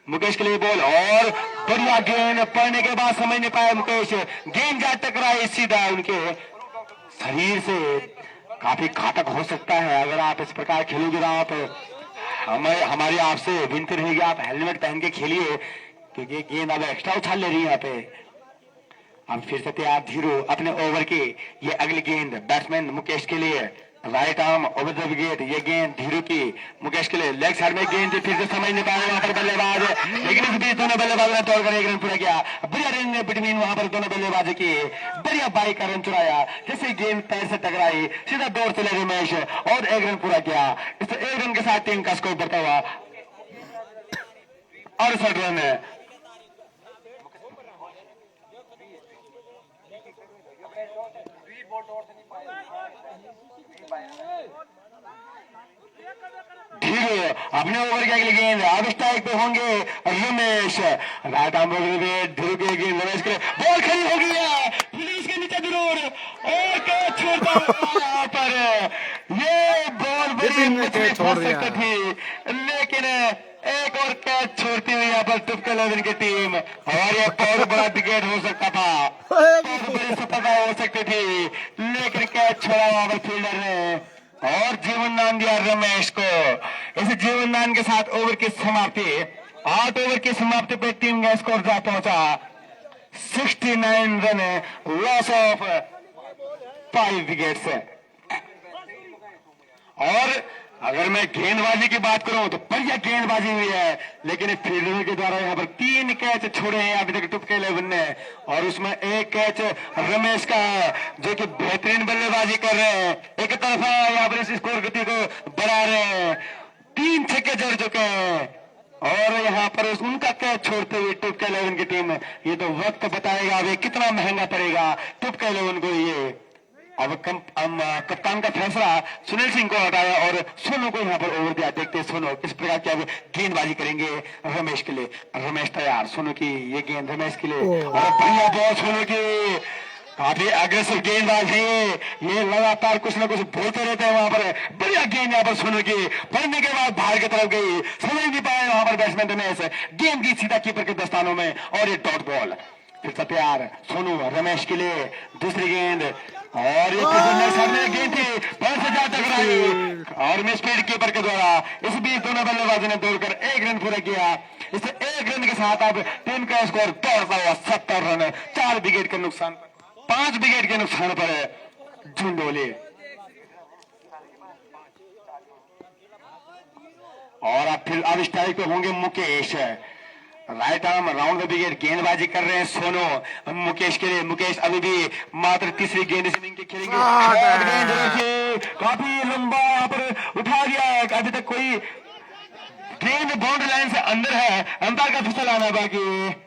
मुकेश के लिए बॉल और बढ़िया गेंद पड़ने के बाद समझ नहीं पाया मुकेश, गेंद जा टकराई सीधा उनके शरीर से। काफी घातक हो सकता है अगर आप इस प्रकार खेलोगे तो। आप हमारी आपसे विनती रहेगी आप हेलमेट पहन के खेलिए क्योंकि गेंद अब एक्स्ट्रा उछाल ले रही है यहाँ पे। अब फिर से तैयार धीरू अपने ओवर की ये अगली गेंद बैट्समैन मुकेश के लिए। Right arm over the wicket ये गेंद धीरू की मुकेश के लिए। लेग साइड में गेंद फिर से समझ नहीं पाया वहां पर बल्लेबाज, लेकिन इस बीच दोनों बल्लेबाजों ने तोड़कर 1 रन पूरा किया। बढ़िया रन बिटवीन वहां पर दोनों बल्लेबाजों की बढ़िया बाइक का रन चुराया। जैसे गेंद पैर से टकराई सीधा दौड़ चले रमेश और 1 रन पूरा किया। इस 1 रन के साथ टीम का स्कोर बढ़ता हुआ 68 रन है। धीरू अपने ओवर की अगली गेंद अब स्ट्राइक पे होंगे रमेश। राइट आर्म धीरू की गेंद रमेश के बॉल खड़ी हो गई है, पुलिस के नीचे जरूर और कैच छोड़ता यहाँ पर। ये बॉल बड़ी छोड़ सकती थी लेकिन एक और कैच छोड़ती हुई यहाँ पर टुपका 11 की टीम। और ये बहुत बड़ा विकेट हो सकता था, बहुत बड़ी सफलता हो सकती थी, लेकिन कैच छोड़ा वहां पर फील्डर ने और जीवन दान दिया रमेश को। इस जीवन दान के साथ ओवर की समाप्ति 8 ओवर की समाप्ति पर टीम का स्कोर जा पहुंचा 69 रन, लॉस ऑफ 5 विकेट्स। और अगर मैं गेंदबाजी की बात करूं तो बढ़िया गेंदबाजी हुई है, लेकिन फील्डरों के द्वारा यहाँ पर 3 कैच छोड़े हैं अभी तक टुपके 11 ने और उसमें 1 कैच रमेश का जो कि बेहतरीन बल्लेबाजी कर रहे हैं। एक तरफा यहाँ पर इस स्कोर गति को बढ़ा रहे हैं, 3 छक्के जड़ चुके हैं और यहाँ पर उनका कैच छोड़ते हुए टुपका 11 की टीम, ये तो वक्त बताएगा अभी कितना महंगा पड़ेगा टुपका 11 को ये। अब कप्तान का फैसला सुनील सिंह को हटाया और सोनू को यहाँ पर ओवर दिया। देखते हैं सोनू किस प्रकार की अब गेंदबाजी करेंगे रमेश के लिए। रमेश तैयार, सोनू की ये गेंद रमेश के लिए और बढ़िया बॉल सोनू की, काफी अग्रेसिव गेंदबाज है ये, लगातार कुछ ना कुछ बोलते रहते हैं वहां पर। बढ़िया गेंद यहाँ पर सोनू की, पढ़ने के बाद बाहर की तरफ गई, समझ नहीं पाए वहां पर बैट्समैन रमेश, गेंद की सीधा कीपर के दस्तानों में और ये डॉट बॉल। फिर से तैयार सोनू रमेश के लिए दूसरी गेंद और ये सामने गेंद थी, पैर से जा टकराई और मिस फील्ड कीपर के द्वारा। इस बीच दोनों बल्लेबाजों ने दौड़कर 1 रन पूरा किया। इस 1 रन के साथ अब टीम का स्कोर दौड़ता हुआ 70 रन, 4 विकेट के नुकसान पर, 5 विकेट के नुकसान पर झुंडोले। और अब स्ट्राइक पे होंगे Mukesh, right arm round the wicket गेंदबाजी कर रहे हैं सोनू मुकेश के लिए। मुकेश अभी भी मात्र तीसरी गेंद इनिंग के खेलेंगे। काफी लंबा यहाँ पर उठा दिया है, अभी तक कोई गेंद बाउंड्री लाइन से अंदर है, अंपायर का फिसल आना बाकी।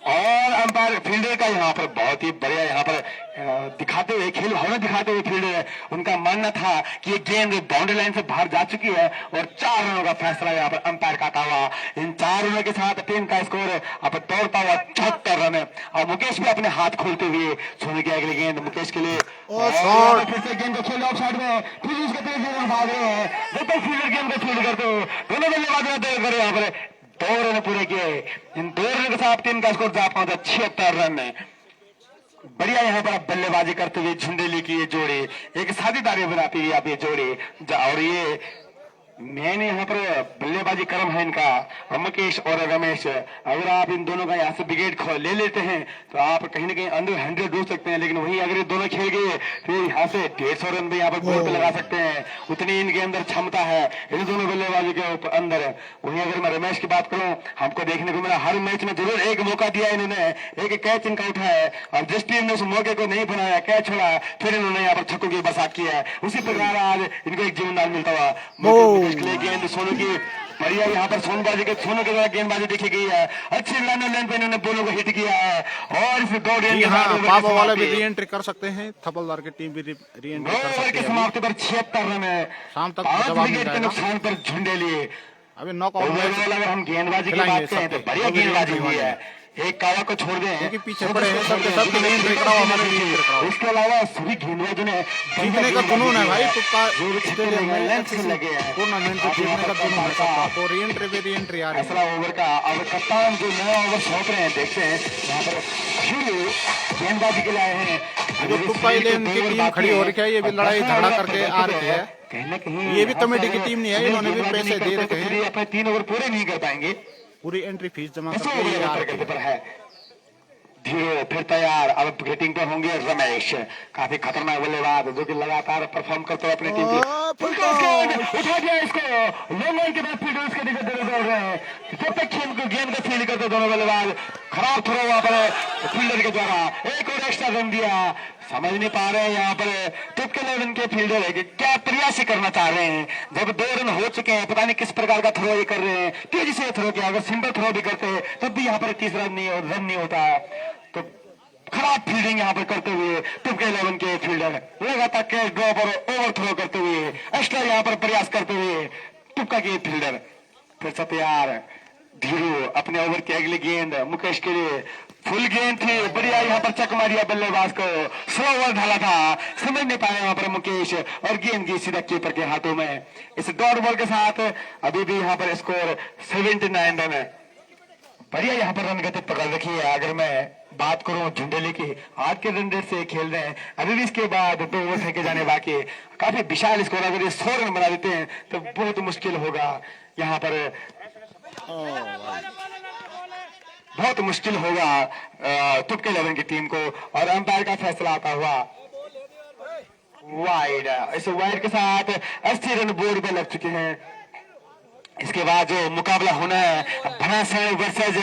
और अंपायर फील्डर का यहाँ पर बहुत ही बढ़िया यहाँ पर दिखाते हुए, खेल भावना दिखाते हुए फील्डर, उनका मानना था कि ये गेंद बाउंड्री लाइन से बाहर जा चुकी है और 4 रनों का फैसला यहाँ पर अंपायर का हुआ। इन 4 रनों के साथ टीम का स्कोर अब दौड़ता हुआ 74 रन। और मुकेश भी अपने हाथ खोलते हुए सोने की अगली गेंद मुकेश के लिए, फिर से गेंद को खेल ऑफ साइड में, फिर उसके तेज भाग रहे हैं, जब तक फील्डर गेंद को फील्ड करते हुए दोनों बल्लेबाज तय करे। यहाँ पर 2 रन पूरे किए, इन 2 रन के साथ टीम का स्कोर जा पहुंचा 76 रन। बढ़िया यहाँ पर बल्लेबाजी करते हुए झुंडेली की ये जोड़ी एक साझेदारी बनाती हुई आप ये जोड़ी। और ये मैंने यहाँ पर बल्लेबाजी क्रम है इनका, मुकेश और रमेश। अगर आप इन दोनों का यहाँ से विकेट ले लेते हैं तो आप कहीं ना कहीं अंडर 100 ढूंढ सकते हैं, लेकिन वही अगर ये दोनों खेल गए तो यहाँ से 150 रन भी यहाँ पर गोल पे लगा सकते हैं, उतनी इनके अंदर क्षमता है इन दोनों बल्लेबाजी के अंदर। वहीं अगर मैं रमेश की बात करूं, हमको देखने को मिला हर मैच में जरूर एक मौका दिया इन्होंने, एक कैच इनका उठाया और जिस टीम ने उस मौके को नहीं बनाया, कैच छोड़ा, फिर इन्होंने यहाँ पर छक्कों की बरसात की है। उसी प्रकार आज इनको एक जीवनदान मिलता हुआ गेंद सोनू की बढ़िया यहाँ पर सोनबाजी के सोनू के द्वारा गेंदबाजी देखी गई है। अच्छी लाइन पे इन्होंने बोलों को हिट किया है और इस पापा वाले भी री एंट्री कर सकते हैं, थपलदार की टीम भी री एंट्री कर सकती है। समाप्ति पर 76 रन है, शाम तक 5 विकेट के नुकसान पर झुंडे लिए। अभी नॉकआउट अगर हम गेंदबाजी की बात करें तो बढ़िया गेंदबाजी हुई है, एक कावा को छोड़ दें पीछे पड़े हैं सबके सब इसके अलावा सभी गेंदबाजों ने जीतने का जुनून है भाई, टूर्नामेंट को जीतने का जुनून है सबका। तो री एंट्री पे री एंट्री आ रही है। ओवर का अब कप्तान जो नया ओवर सौंप रहे हैं, देखते हैं यहाँ पर फिर गेंदबाजी के लिए आए हैं। जो टुप्पा 11 की टीम खड़ी हो रही है, ये भी लड़ाई झगड़ा करके आ रही है, कहीं ना कहीं ये भी कमेटी की टीम नहीं है, इन्होंने भी पैसे दे रखे हैं, अपने 3 ओवर पूरे नहीं कर पाएंगे, पूरी एंट्री फीस जमा करके पर है। धीरे फिर तैयार, अब बैटिंग पर होंगे रमेश, काफी खतरनाक बल्लेबाज जो कि लगातार परफॉर्म करते हुए अपनी टीम की उठा दिया इसको के बाद फील्ड उसके नीचे दौड़ रहे हैं। जब तक गेंद को फील्ड करते दोनों बल्लेबाज, खराब थ्रो वहां पर फील्डर के द्वारा एक और एक्स्ट्रा रन दिया। समझ नहीं पा रहे हैं यहाँ पर टुपके 11 के फील्डर है कि क्या प्रयास करना चाह रहे हैं। जब 2 रन हो चुके हैं, पता नहीं किस प्रकार का थ्रो ये कर रहे हैं, तेजी से थ्रो किया, अगर सिंपल थ्रो भी करते हैं तब भी यहाँ पर 30 रन नहीं होता। तो खराब फील्डिंग यहाँ पर करते हुए टुपके 11 के फील्डर लगातार कैच ड्रॉप और ओवर थ्रो करते हुए, एक्स्ट्रा यहाँ पर प्रयास करते हुए टुपका के फील्डर। फिर से तैयार धीरू, अपने ओवर की अगली गेंद मुकेश के लिए, फुल गेंद थी, बढ़िया यहाँ पर चक मारिया बल्लेबाज को, स्लो ओवर ढाला था, समझ नहीं पाया यहाँ पर मुकेश और गेंद की सीधा कीपर के हाथों में। इस डॉट बॉल के साथ अभी भी यहाँ पर स्कोर 79 रन है। बढ़िया यहाँ पर रन गति पकड़ रखी है। अगर मैं बात करूं झुंडेली की, आज के रन रेट से खेल रहे हैं, अभी भी इसके बाद 2 ओवर फेंके जाने बाकी, काफी विशाल स्कोर। अगर ये 100 रन बना देते हैं तो बहुत मुश्किल होगा, यहाँ पर बहुत मुश्किल होगा टुपके 11 की टीम को। और अंपायर का फैसला आता हुआ वाइड, इस वाइड के साथ 80 रन बोर्ड पे लग चुके हैं। इसके बाद जो मुकाबला होना है भरासैन वर्सेज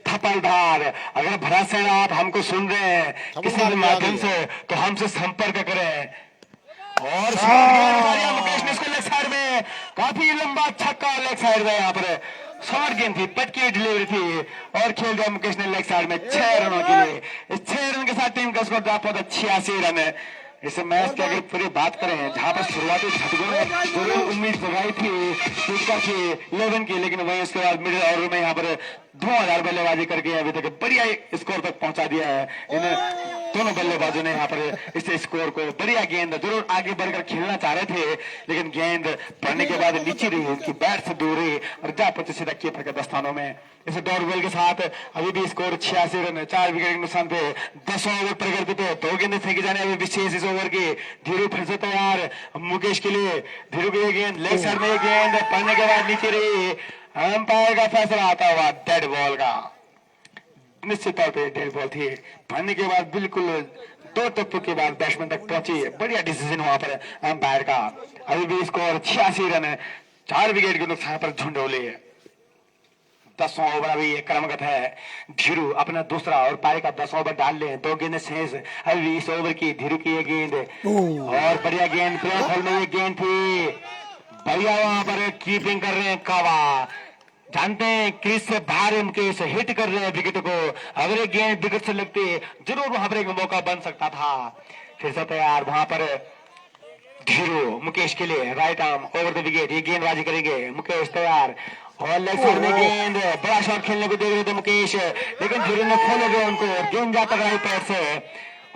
थपलदार। अगर भरासैन आप हमको सुन रहे हैं किसी भी माध्यम से तो हमसे संपर्क करें। और मुकेश ने इसको लेग साइड में, काफी लंबा छक्का लेग साइड में यहाँ पर शॉर्ट गेंद थी, पटकी डिलीवरी थी और खेल दिया मुकेश ने लेग साइड में 6 रनों के लिए। इस 6 रन के साथ टीम का स्कोर ड्रॉप होता 86 रन। इस मैच की अगर पूरी बात करें, जहां पर शुरुआती झटकों में जरूर उम्मीद जगाई थी टूटकर की 11 की, लेकिन वहीं उसके बाद मिडिल ओवर में यहाँ पर 2000 बल्लेबाजी करके अभी तक बढ़िया स्कोर तक पहुंचा दिया है इन दोनों बल्लेबाजों ने। यहाँ पर इस स्कोर को बढ़िया गेंद जरूर आगे बढ़कर खेलना चाह रहे थे, लेकिन गेंद पड़ने के बाद नीचे रही, उनकी बैट से दूर रही और जा पहुंचे सीधा कीपर के दस्तानों में। इस डॉट बॉल के साथ अभी भी स्कोर 86 रन, 4 विकेट के नुकसान पे 10 ओवर प्रगति पे 2 गेंदें फेंकी जाने अभी विशेष इस ओवर की। धीरू फिर से तैयार मुकेश के लिए। धीरू की गेंद लेग साइड में गेंद पड़ने के बाद नीचे रही, अंपायर का फैसला आता हुआ डेड बॉल का। निश्चित तौर पे डेड बॉल थी, पड़ने के बाद बिल्कुल 2 टप्पू के बाद बैट्समैन तक पहुंची। बढ़िया डिसीजन वहां पर अंपायर का। अभी भी स्कोर 86 रन, 4 विकेट के नुकसान पर झुंडोले। 10 ओवर अभी ये क्रमगत है। धीरू अपना दूसरा और पारी का 10 ओवर डाल ले, 2 गेंदें शेष अभी इस ओवर की। धीरू की ये गेंद और बढ़िया गेंद प्लेयर में ये गेंद थी, बढ़िया वहां पर कीपिंग कर रहे हैं कावा। जानते हैं क्रीज से बाहर मुकेश हिट कर रहे हैं विकेट को। अगर ये गेंद विकेट से लगती जरूर वहां पर एक मौका बन सकता था। फिर से तैयार वहां पर धीरू मुकेश के लिए, right arm over the wicket, ये गेंदबाजी करेंगे मुकेश तैयार। और लेग साइड में गेंद, बड़ा शॉट खेलने को दे रहे थे मुकेश, लेकिन धीरू ने खोले गए उनको, गेंद जाता राइट पैर से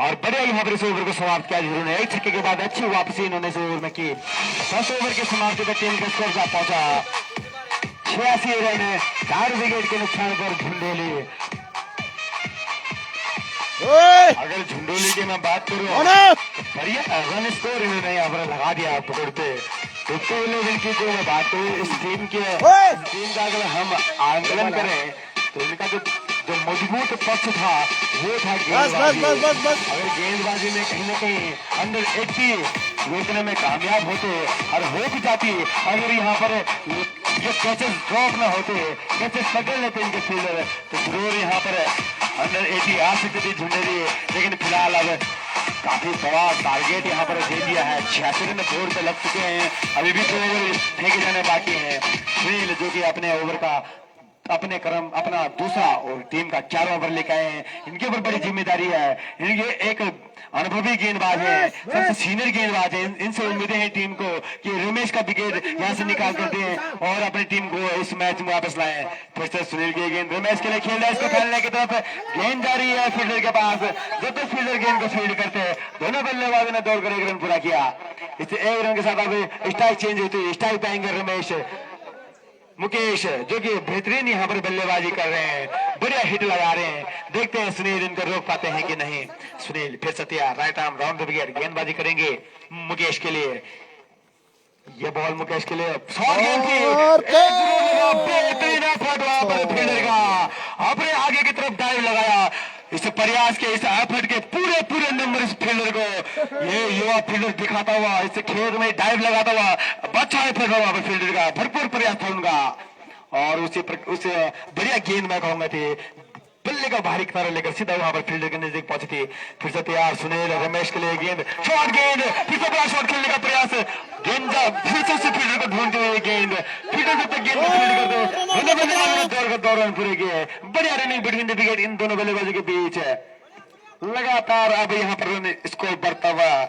और बढ़िया यहाँ पर इस ओवर को समाप्त किया धीरू ने। 1 छक्के के बाद अच्छी वापसी इन्होंने इस ओवर में की। 10 ओवर की समाप्ति तक टीम का स्कोर जा पहुंचा 86 रन, 4 विकेट के नुकसान पर झुंडोली। अगर झुंडोली की मैं बात करूं, बढ़िया रन स्कोर इन्होंने यहाँ पर लगा दिया पकड़ते। तो लेवल की जो मैं बात करूं इस टीम का अगर हम आंकलन करें तो इनका जो मजबूत पक्ष था वो था गेंदबाजी। अगर गेंदबाजी में कहीं ना कहीं अंडर 80 रोकने में कामयाब होते और हो भी जाती, अगर यहाँ पर ये कैचेस ड्रॉप ना होते, कैचेस पकड़ लेते इनके फील्डर, तो जरूर यहाँ पर अंडर 80 आ सकती थी झुंडेली। लेकिन फिलहाल अब काफी बड़ा टारगेट यहाँ पर दे दिया है। 86 रन बोर्ड पे लग चुके हैं, अभी भी 2 ओवर फेंके जाने बाकी हैं। सुनील जो कि अपने ओवर का अपना दूसरा और टीम का 4 ओवर लेकर आए हैं, इनके ऊपर बड़ी जिम्मेदारी है। इनके एक अनुभवी गेंदबाज है, सबसे सीनियर गेंदबाज है, इनसे उम्मीदें हैं टीम को कि रमेश का विकेट यहाँ से निकाल कर दें और अपनी टीम को इस मैच में वापस लाएं। फिर से सुनील की गेंद रमेश के लिए खेल रहा है, इसको फैलने की तरफ गेंद जा रही है फील्डर के पास। जब तक फील्डर गेंद को फील्ड करते हैं, दोनों बल्लेबाजों ने दौड़कर 1 रन पूरा किया। इससे 1 रन के साथ अब स्ट्राइक चेंज होती है, स्ट्राइक पाएंगे रमेश। मुकेश जो कि बेहतरीन यहाँ पर बल्लेबाजी कर रहे हैं, बढ़िया हिट लगा रहे हैं, देखते हैं सुनील इनको रोक पाते हैं कि नहीं। सुनील फिर से तैयार, right arm round the wicket, गेंदबाजी करेंगे मुकेश के लिए। ये बॉल मुकेश के लिए शॉट गेंद थी, बेहतरीन एफर्ट वहां पर फील्डर का, अपने आगे की तरफ डाइव लगाया। इस प्रयास के, इस एफर्ट के पूरे नंबर इस फील्डर को ये युवा फील्डर दिखाता हुआ, इस खेत में डाइव लगाता हुआ, अच्छा एफर्ट वहां पर फील्डर का, भरपूर प्रयास था उनका। और उस बढ़िया गेंद मैं कहूंगा थी, बल्ले का भारी किनारा लेकर सीधा वहां पर फील्डर के नजदीक पहुंची थी। फिर से तैयार सुनील रमेश के लिए गेंद, शॉट गेंद, फिर से बड़ा शॉट खेलने का प्रयास, गेंद फिर से फील्डर को ढूंढते हुए गेंद, फील्डर जब तक गेंद को फील्ड कर दो, दो रन पूरे किए। बढ़िया रनिंग बिटवीन द विकेट इन दोनों बल्लेबाजों के बीच है। लगातार अब यहाँ पर स्कोर बढ़ता हुआ,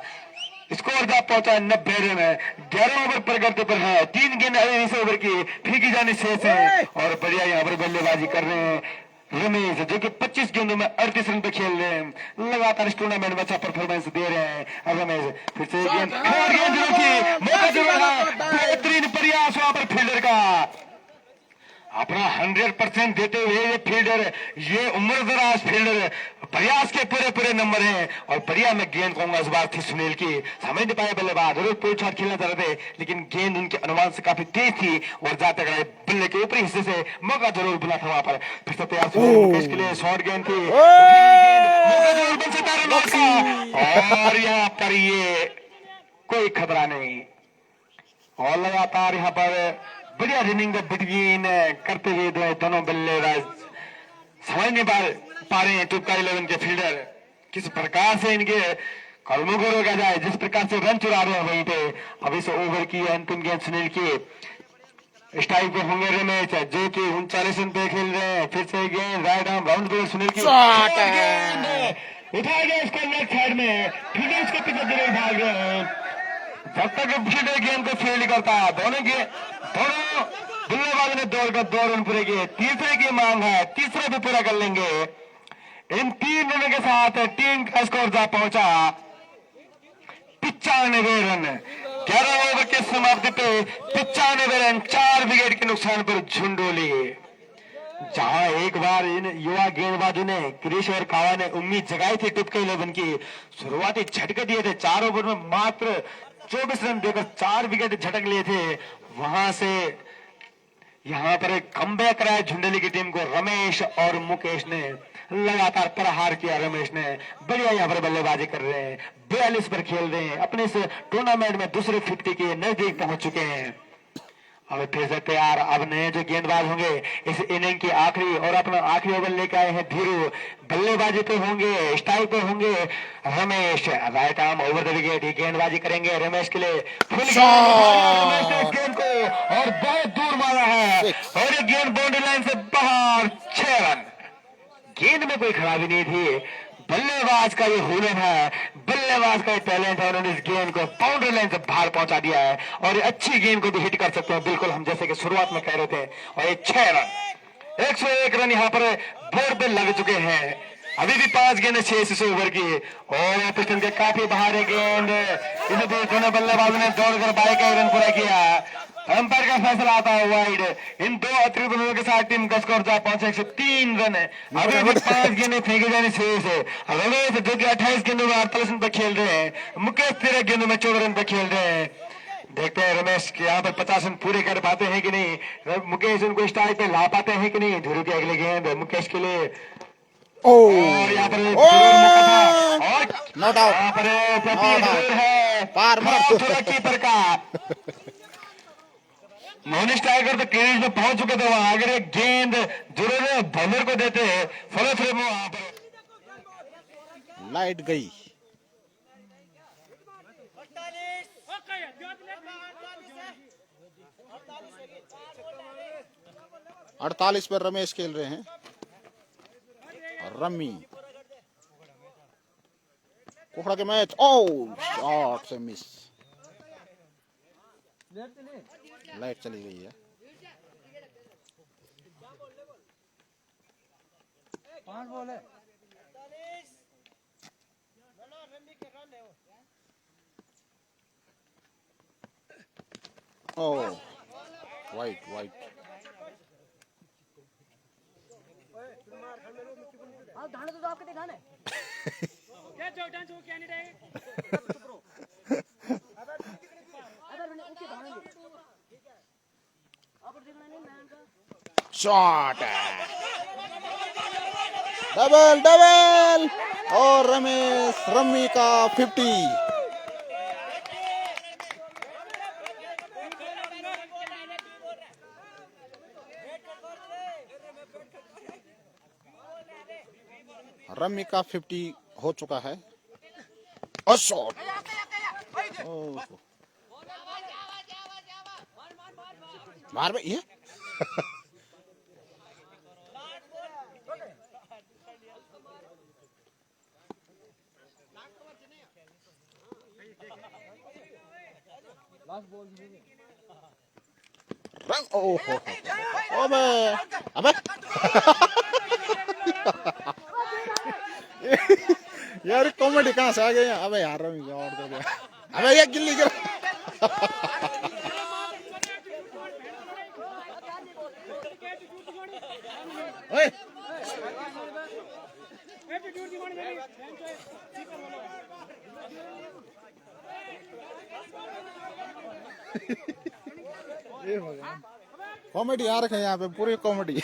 स्कोर जा पहुंचा 90 रन, 11 ओवर प्रगति पर है। 3 गेंद इस ओवर की फेंकी जानी शेष है और बढ़िया यहाँ पर बल्लेबाजी कर रहे हैं रमेश, जो कि 25 गेंदों में 38 रन पे खेल रहे हैं। लगातार इस टूर्नामेंट में अच्छा परफॉर्मेंस दे रहे हैं रमेश। फिर से गेंद मौका जरूर, बेहतरीन प्रयास वहां पर फील्डर का, अपना 100% देते हुए ये फील्डर, ये उम्रदराज फील्डर, प्रयास के पूरे नंबर हैं। और बढ़िया मैं गेंद कहूंगा इस बार थी सुनील की, समझ नहीं पाए बल्लेबाज, जरूर पूरी शॉट खेलना चाह रहे थे, लेकिन गेंद उनके अनुमान से काफी तेज थी और जाते गए बल्ले के ऊपरी हिस्से से मौका जरूर मिला था वहां पर। फिर से तैयार मुकेश के लिए शॉर्ट गेंद थी, मौका जरूर बन सकता है और यहाँ पर ये कोई खतरा नहीं। और लगातार यहाँ पर बढ़िया रनिंग बिटवीन करते हुए दोनों बल्लेबाज समझ नहीं पा रहे हैं टूका 11 के फील्डर किस प्रकार से इनके कदमों को रोका जाए, जिस प्रकार से रन चुरा रहे हैं वहीं पे। अब इस ओवर की अंतिम गेंद सुनील की इस टाइप के होंगे रमेश जो कि 39 रन पे खेल रहे हैं। फिर से गेंद right arm round bowler Sunil की शॉट है। गेंद उठाया गया इसको लेफ्ट साइड में, फिर उसके पीछे जरूर भाग रहे हैं। जब तक फील्डर गेंद को फील्ड करता है, दोनों बल्लेबाज ने दौड़कर 2 रन पूरे किए। तीसरे की मांग है, तीसरा भी पूरा कर लेंगे। इन 3 रनों के साथ टीम का स्कोर जा पहुंचा 95 रन। 11 ओवर के समाप्ति पे 95 रन 4 विकेट के नुकसान पर झुंडोली। जहां एक बार इन युवा गेंदबाजों ने क्रिश और कावा ने उम्मीद जगाई थी टुपके 11 की, शुरुआती झटके दिए थे। 4 ओवर में मात्र 24 रन देकर 4 विकेट झटक लिए थे। वहां से यहां पर एक कमबैक कराया झुंडेली की टीम को रमेश और मुकेश ने। लगातार प्रहार किया रमेश ने, बढ़िया यहाँ पर बल्लेबाजी कर रहे हैं। 42 पर खेल रहे हैं, अपने इस टूर्नामेंट में दूसरे 50 के नजदीक पहुंच चुके हैं। अब फिर से तैयार, अब नए जो गेंदबाज होंगे इस इनिंग की आखिरी और अपना आखिरी ओवर लेके आए हैं धीरू। बल्लेबाजी पे होंगे, स्टाइल पे होंगे Ramesh. Right arm over the wicket गेंदबाजी करेंगे रमेश के लिए। फुल गेंद को और बहुत दूर मारा है और ये गेंद बाउंड्री लाइन से बाहर। 6 रन। गेंद में कोई खराबी नहीं थी, बल्लेबाज का ये हुनर है, बल्लेबाज का ये टैलेंट है। उन्होंने इस गेंद को बाउंड्री लाइन से बाहर पहुंचा दिया है और अच्छी गेंद को भी हिट कर सकते हैं, बिल्कुल हम जैसे कि शुरुआत में कह रहे थे। और ये 6 रन 101 रन यहाँ पर बोर्ड पे लग चुके हैं। अभी भी 5 गेंद 6 ओवर की और पिस्टन के काफी बाहर है गेंद। इस बीच दोनों बल्लेबाजों ने दौड़कर 22 रन पूरा किया। अंपायर का फैसला आता है वाइड। इन 2 अतिरिक्त रनों के साथ टीम का स्कोर जा पहुंचा 103 रन है। अभी भी 5 गेंदें फेंके जाने शेष है। रमेश जो कि 28 गेंदों में 48 रन पर खेल रहे हैं, मुकेश 13 गेंदों में 14 रन पर खेल रहे हैं। देखते हैं रमेश यहाँ पर 50 रन पूरे कर पाते हैं कि नहीं, मुकेश उनको स्ट्राइक पे ला पाते हैं कि नहीं। धीरू की अगली गेंद मुकेश के लिए और यहाँ पर नॉट आउट, यहाँ पर है पार मार कीपर का। मोनिश टाइगर तो क्रीज में पहुंच चुके थे, वहां अगर एक गेंद जरूर बॉलर को देते फॉलो थ्रू में वहां पर लाइट गई। 48 पर रमेश खेल रहे हैं और रम्मी कोखड़ा के मैच। ओ शॉट से मिस, लाइट चली गई है। ओ वाइट वाइट। धाने तो आपके दिखाने क्या जो डांस वो क्या नहीं रहेगा। शॉट डबल डबल और रमेश रम्मी का 50। रम्मी का 50 हो चुका है और शॉट मार में ये रंग। ओहो अबे अबे यार कॉमेडी कहाँ से आ गई। अबे यार रवि और दे दिया। अबे ये गिल्ली गिर ओए कॉमेडी आ रखे हैं यहाँ पे, पूरी कॉमेडी।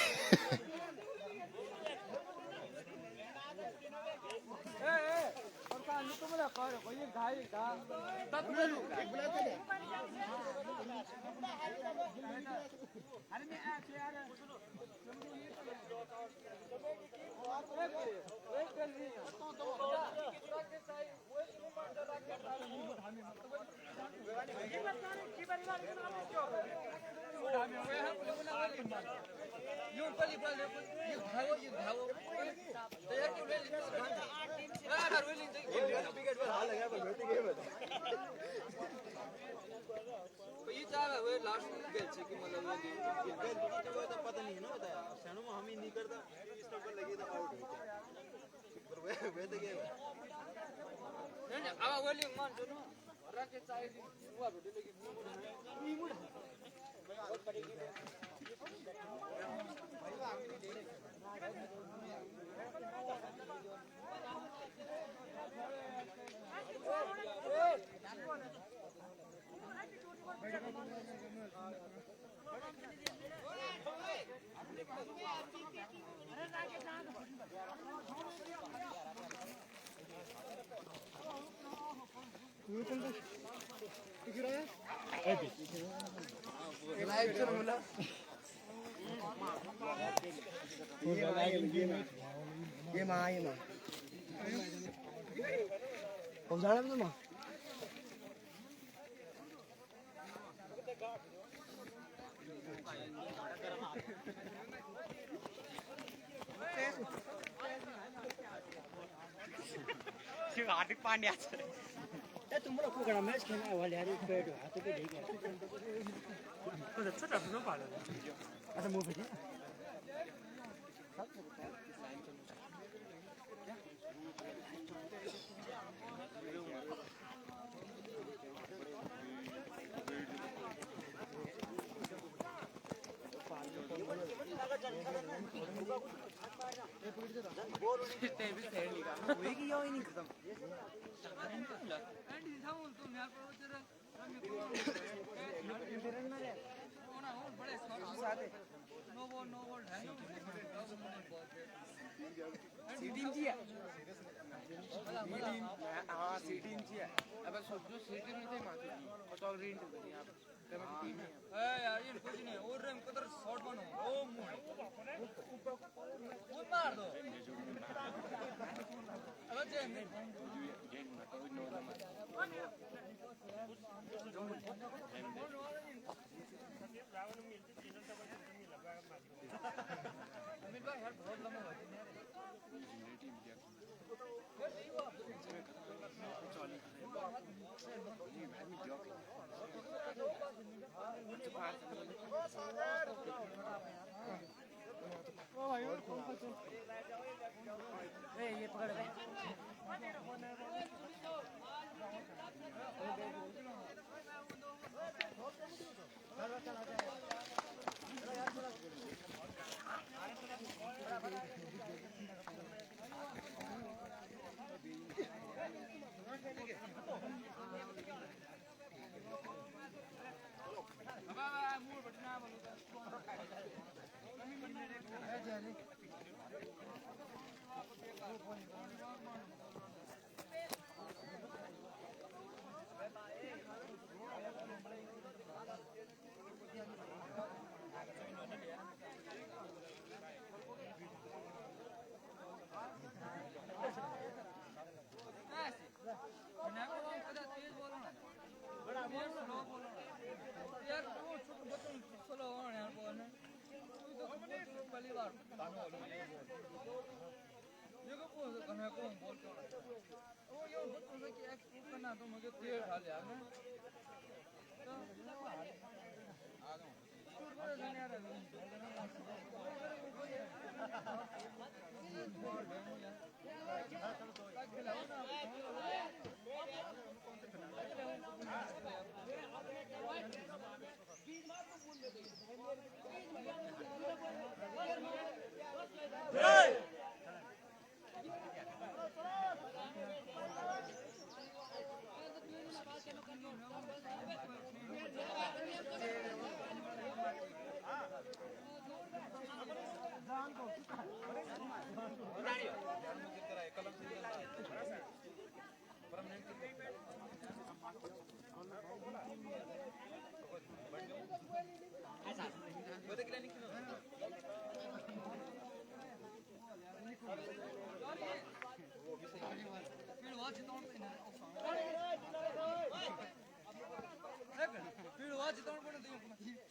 पता नहीं है ना बताया सैनो में हम ही नहीं करता स्टॉप पर लगे तो आउट होते पर वे तो गए नहीं अब वाली मान जो ना रखे चाहिए हुआ बेटे लेकिन नहीं मुड़ा बहुत पड़ेगी ये माँ जाना भी तो माँ हार्दिक पांड्या तुम्हारा को गड़ा मैच खेलना है वाले यार पेट हाथों पे ठीक है तो अच्छा टफ ना पाला अच्छा मुंह पे यार ये कुछ नहीं और रैम कदर शॉट बनो ओ मार दो अब जेम अमित भाई यार बहुत लंबा हो गया ये पकड़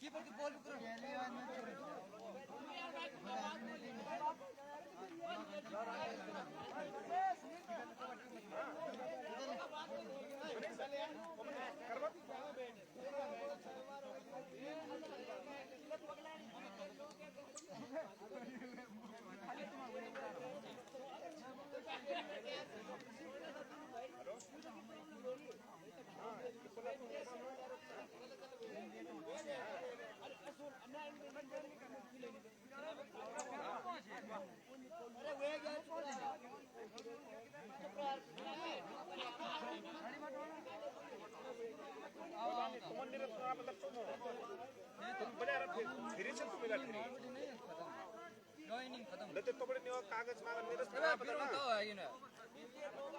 कीपर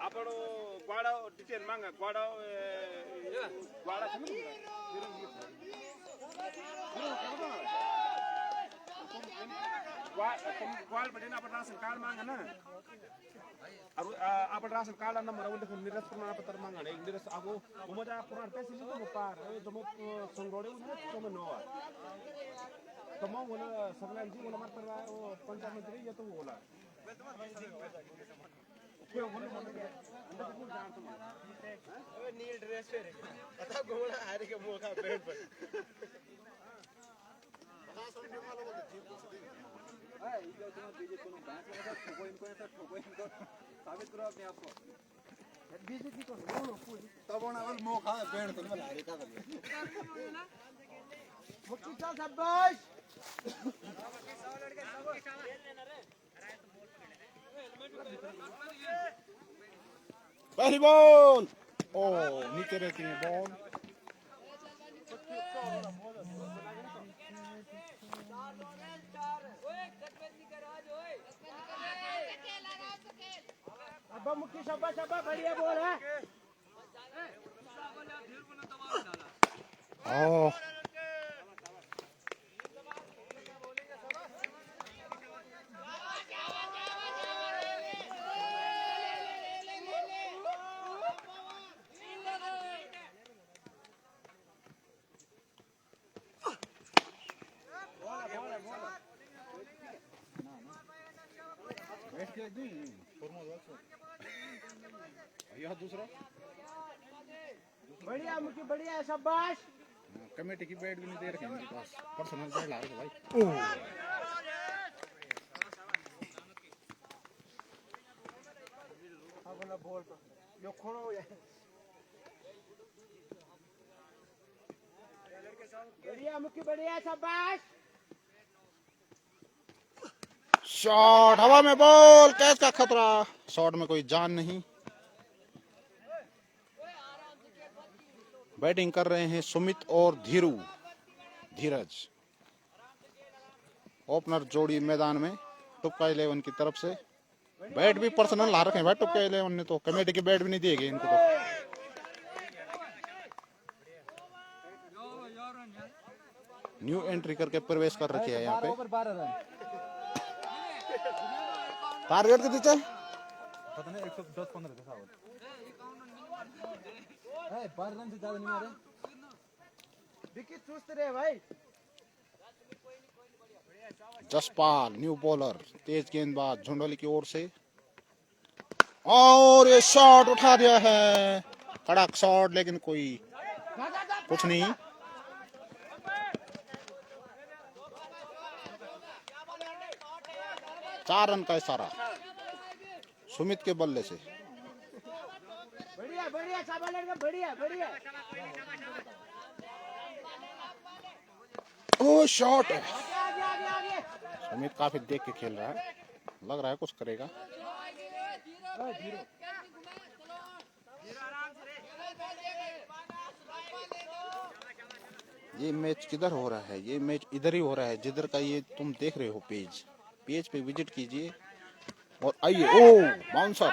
आपण ग्वाडा डिटेल मागा ग्वाडा ग्वाडा ग्वाल बटेन आपण राशन कार्ड मागा ना आपण राशन कार्ड नंबर आवडले पण निरस प्रमाणपत्र मागा नाही निरस आगो उमदा पुराण पैसे लिहितो मग पार जमत संगरोडे उन्हा नवा तर मग मला सगळ्यांची मला मात्र पंचायत मंत्री येतो बोला नील ड्रेस पे आता गोळा हारे के मोखा बेड पर हां ये जो तुम बीजे को डांस लगा ठोको इनको साबित करो अपने आप को बीजे की तो नो पूरी तब ना वाल मोखा बेड तो वाला हारे का मुक्ति चा शाबाश पहली बॉल ओ नीचे रहती है बॉल अब्बा मुक्की शाबाश अब्बा बढ़िया बॉल है ओ दूसरा बढ़िया मुक्की बढ़िया शाबाश कमेटी की बैट भी नहीं दे रखे इनके पास पर्सनल बैट ला रहे भाई अब ना बॉल तो यो खोलो बढ़िया मुक्की बढ़िया शाबाश शॉट हवा में बॉल कैच का खतरा शॉट में कोई जान नहीं बैटिंग कर रहे हैं सुमित और धीरज ओपनर जोड़ी मैदान में टुक्का 11 की तरफ से बैट भी पर्सनल ला रखे हैं भाई टुक्का 11 ने तो कमेटी के बैट भी नहीं दिए गए इनको तो न्यू एंट्री करके प्रवेश कर रखे हैं यहाँ पे टारगेट के पीछे पता नहीं 110-15 कैसा हो 12 रन से ज्यादा नहीं मारे विकेट चुस्त रहे भाई जसपाल न्यू बॉलर तेज गेंदबाज झुंडोली की ओर से और ये शॉट उठा दिया है कड़क शॉट लेकिन कोई कुछ नहीं 4 रन का इशारा सुमित के बल्ले से बढ़िया बढ़िया शाबाश लड़का बढ़िया बढ़िया ओ शॉट आगे आगे आगे आगे सुमित काफी देख के खेल रहा है लग रहा है कुछ करेगा ये मैच किधर हो रहा है ये मैच इधर ही हो रहा है जिधर का ये तुम देख रहे हो पेज पे विजिट कीजिए और आइए ओ बाउंसर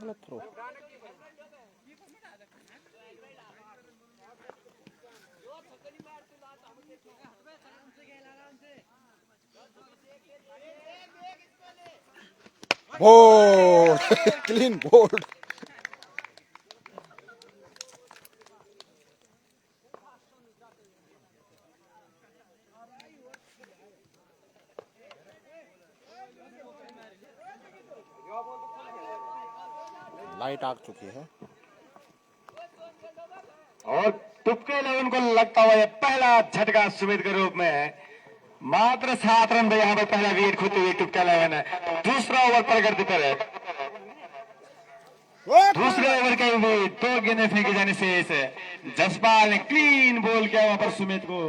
गलत throw bowled clean bowled light आ चुकी है। और तुक्के 11 को लगता हुआ ये पहला झटका सुमित के रूप में। मात्र 7 रन पे यहाँ पर पहला विकेट खोते हुए तुक्का 11 दूसरा ओवर प्रगति पर। दूसरे ओवर के भी 2 गेंदें फेंके जाने से जसपाल ने क्लीन बॉल किया वहां पर सुमित को।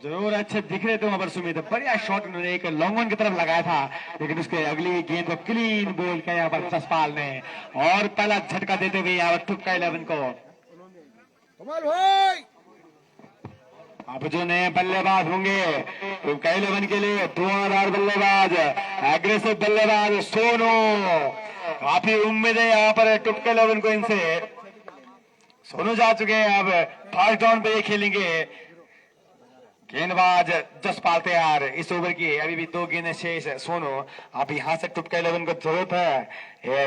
जरूर अच्छे दिख रहे थे वहां पर सुमित, बढ़िया शॉट उन्होंने एक लॉन्ग ऑन की तरफ लगाया था, लेकिन उसके अगली गेंद को क्लीन बॉल किया यहाँ पर जसपाल ने और पहला झटका देते हुए यहाँ पर तुक्का 11 को। अब जो नए बल्लेबाज होंगे तुक्का 11 के लिए धुआंधार बल्लेबाज, एग्रेसिव बल्लेबाज सोनू। काफी उम्मीद है यहाँ पर तुक्का 11 को इनसे। सोनू जा चुके हैं, अब फर्स्ट डाउन पे ये खेलेंगे। गेंदबाज जसपाल तैयार इस ओवर की, अभी भी 2 गेंदें शेष है। सोनू अब यहाँ से तुक्का 11 को जरूरत है,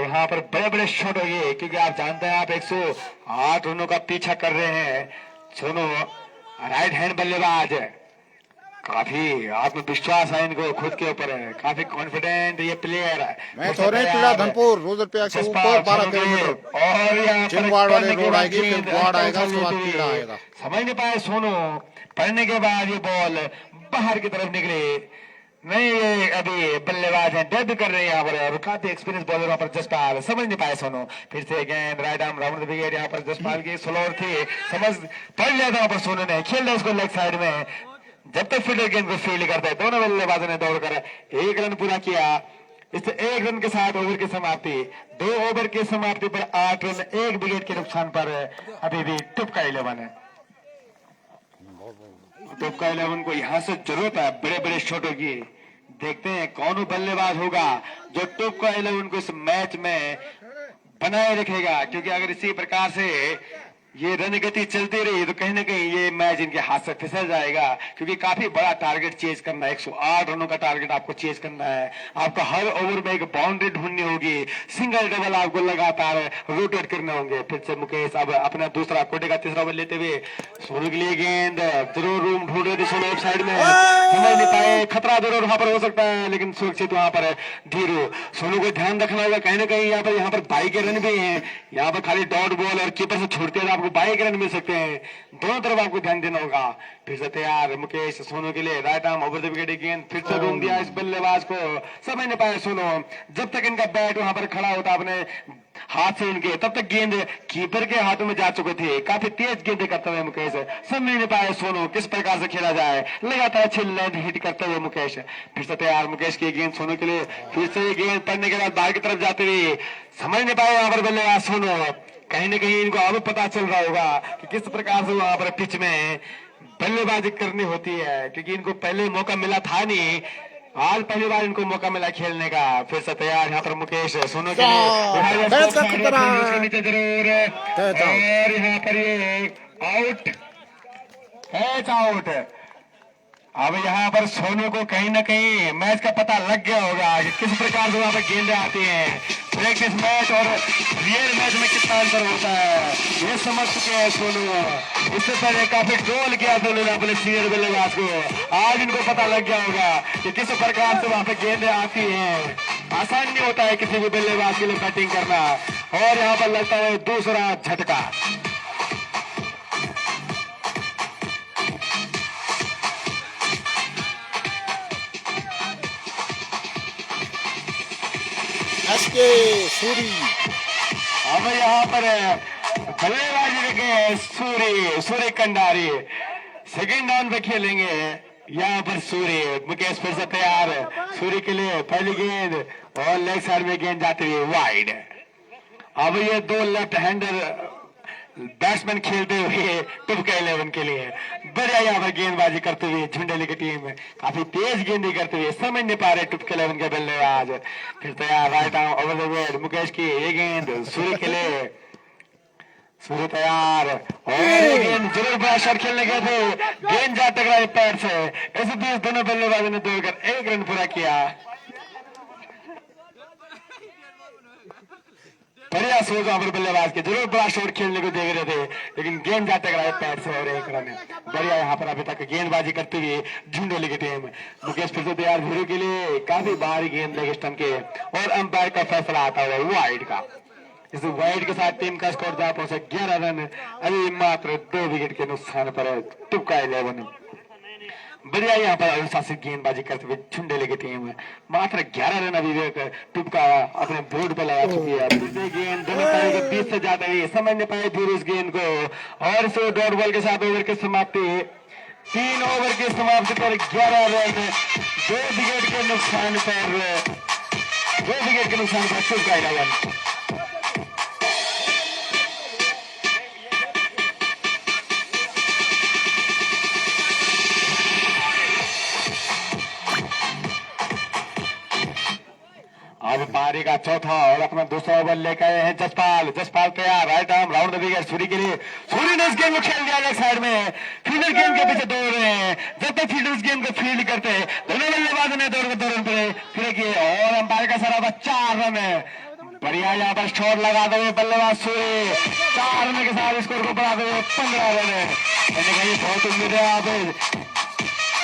यहाँ पर बड़े बड़े शॉट होंगे क्योंकि आप जानते हैं आप 108 रनों का पीछा कर रहे हैं। सोनू राइट हैंड बल्लेबाज, काफी आत्मविश्वास है इनको खुद के ऊपर है, काफी कॉन्फिडेंट ये प्लेयर है। मैच हो रहे पीड़ा धनपुर रोजर पे के ऊपर 12 किलोमीटर और यहाँ चिंगवाड़ वाले रोड आएगी, फिर गुआड़ आएगा, उसके बाद पीड़ा आएगा। समझ नहीं पाए सोनू, पढ़ने के बाद ये बॉल बाहर की तरफ निकले नहीं। ये अभी बल्लेबाज हैं, डेब्यू कर रहे हैं यहाँ पर और काफी एक्सपीरियंस बॉलर यहाँ पर जसपाल। समझ नहीं पाए सोनू, फिर से गेंद right arm round the wicket. यहाँ पर जसपाल की स्लोअर थी, समझ पड़ लिया था वहां पर सोनू ने, खेल रहा उसको लेग साइड में। जब तक फील्डर गेंद को फील्ड करते हैं दोनों बल्लेबाजों ने दौड़कर 1 रन पूरा किया। इस 1 रन के साथ ओवर की समाप्ति, 2 ओवर की समाप्ति पर 8 रन 1 विकेट के नुकसान पर अभी भी तुक्का 11 है। तुक्का 11 को यहाँ से जरूरत है बड़े बड़े शॉटों की। देखते हैं कौन बल्लेबाज होगा जो तुक्का 11 को इस मैच में बनाए रखेगा, क्योंकि अगर इसी प्रकार से ये रन गति चलती रही तो कहीं ना कहीं ये मैच इनके हाथ से फिसल जाएगा, क्योंकि काफी बड़ा टारगेट चेज करना है। 108 रनों का टारगेट आपको चेज करना है। आपको हर ओवर में एक बाउंड्री ढूंढनी होगी, सिंगल डबल आपको लगातार रोटेट करने होंगे। फिर से मुकेश अब अपना दूसरा कोटे का तीसरा ओवर लेते हुए सोनू के लिए गेंद, जरूर रूम ढूंढ रहे थे सोनू साइड में, समझ नहीं पाए, खतरा जरूर वहां पर हो सकता है लेकिन सुरक्षित वहां पर धीरू। सोनू को ध्यान रखना होगा, कहीं ना कहीं यहाँ पर बाई के रन भी है, यहाँ पर खाली डॉट बॉल और कीपर से छोड़ते हैं आपको 22 रन मिल सकते हैं। दोनों तरफ आपको ध्यान देना होगा। फिर से तैयार मुकेश सोनू के लिए right arm over the wicket गेंद, फिर से रूम दिया इस बल्लेबाज को, समझ नहीं पाया सोनू। जब तक इनका बैट वहां पर खड़ा होता अपने हाथ से इनके, तब तक गेंद कीपर के हाथों में जा चुके थे। काफी तेज गेंद करते हुए मुकेश, समझ नहीं पाए सोनू किस प्रकार से खेला जाए, लगातार अच्छी लेंथ हिट करते हुए मुकेश। फिर से तैयार मुकेश की गेंद सोनू के लिए, फिर से ये गेंद पड़ने के बाद बाहर की तरफ जाते हुए, समझ नहीं पाए यहाँ पर बल्लेबाज सोनू। कहीं ना कहीं इनको अब पता चल रहा होगा कि किस प्रकार से वहां पर पिच में बल्लेबाजी करनी होती है, क्योंकि इनको पहले मौका मिला था नहीं, आज पहली बार इनको मौका मिला खेलने का। फिर से तैयार यहाँ पर मुकेश सोनू के लिए जरूर, और यहाँ पर ये आउट, कैच आउट। अब यहाँ पर सोनू को कहीं ना कहीं मैच का पता लग गया होगा कि किस प्रकार से वहां पर गेंदें आती हैं। प्रैक्टिस मैच और रियल मैच में कितना अंतर होता है ये समझ चुके हैं सोनू। इससे पहले काफी ट्रोल किया था उन्होंने अपने सीनियर बल्लेबाज को, आज इनको पता लग गया होगा कि किस प्रकार से वहां पर गेंदें आती हैं। आसान नहीं होता है किसी भी बल्लेबाज के लिए बैटिंग करना। और यहाँ पर लगता है दूसरा झटका, सूरी। अब यहाँ पर बल्लेबाजी देखे सूरी कंडारी, सेकंड डाउन पे खेलेंगे यहाँ पर सूरी। मुकेश फिर से तैयार, सूरी के लिए पहली गेंद और लेग साइड में गेंद जाती हुई वाइड। अब ये 2 लेफ्ट हैंडर बैट्समैन खेलते हुए तुक्का 11 के लिए बढ़िया यहाँ पर गेंदबाजी करते हुए झुंडेली की टीम काफी तेज गेंदी करते हुए, समझ नहीं पा रहे तुक्का 11 के बल्लेबाज। फिर तैयार right arm over the wicket Mukesh की ये गेंद सूर्य के लिए, सूर्य तैयार और ये गेंद जरूर बड़ा शॉट खेलने गए थे, गेंद जा टकराई पैर से। इस बीच दोनों बल्लेबाजों ने दौड़कर 1 रन पूरा किया। बढ़िया सोच वहां पर बल्लेबाज के, जरूर बड़ा शॉट खेलने को देख रहे थे लेकिन गेंद जाते कराए पैर से और 1 रन। बढ़िया यहाँ पर अभी तक गेंदबाजी करते हुए झुंडोली की टीम। मुकेश फिर से तैयार धीरू के लिए, काफी भारी गेंद लेग स्टंप के और अंपायर का फैसला आता हुआ वाइड का। इस वाइड के साथ टीम का स्कोर जा पहुंचा 11 रन। अभी मात्र 2 विकेट के नुकसान पर तुक्का 11। बढ़िया यहाँ पर अनुशासित गेंदबाजी करते हुए झुंडेले की टीम मात्र 11 रन अभी तुक्का अपने बोर्ड पर लगा चुकी है। गेंद दोनों पैरों के बीच से जाते हुए समझ नहीं पाए धीरे उस गेंद को, और इस डॉट बॉल के साथ ओवर की समाप्ति। 3 ओवर की समाप्ति पर 11 रन 2 विकेट के नुकसान पर तुक्का 11। अब पारी का चौथा और अपना दूसरा ओवर लेकर आए हैं जसपाल तैयार, right arm round the wicket Suri के लिए। सूरी ने इस गेम को खेल दिया लेग साइड में, फील्डर गेंद के पीछे दौड़ रहे हैं। जब तक फील्डर इस गेंद को फील्ड करते हैं दोनों बल्लेबाजों ने दौड़ कर फिर किए, और अंपायर का सराबा 4 रन है। बढ़िया यहाँ पर शॉट लगाते हुए बल्लेबाज सूरी 4 रन के साथ स्कोर को बढ़ाते हुए 15 रन है। मैंने कही बहुत उम्मीद है यहाँ पे,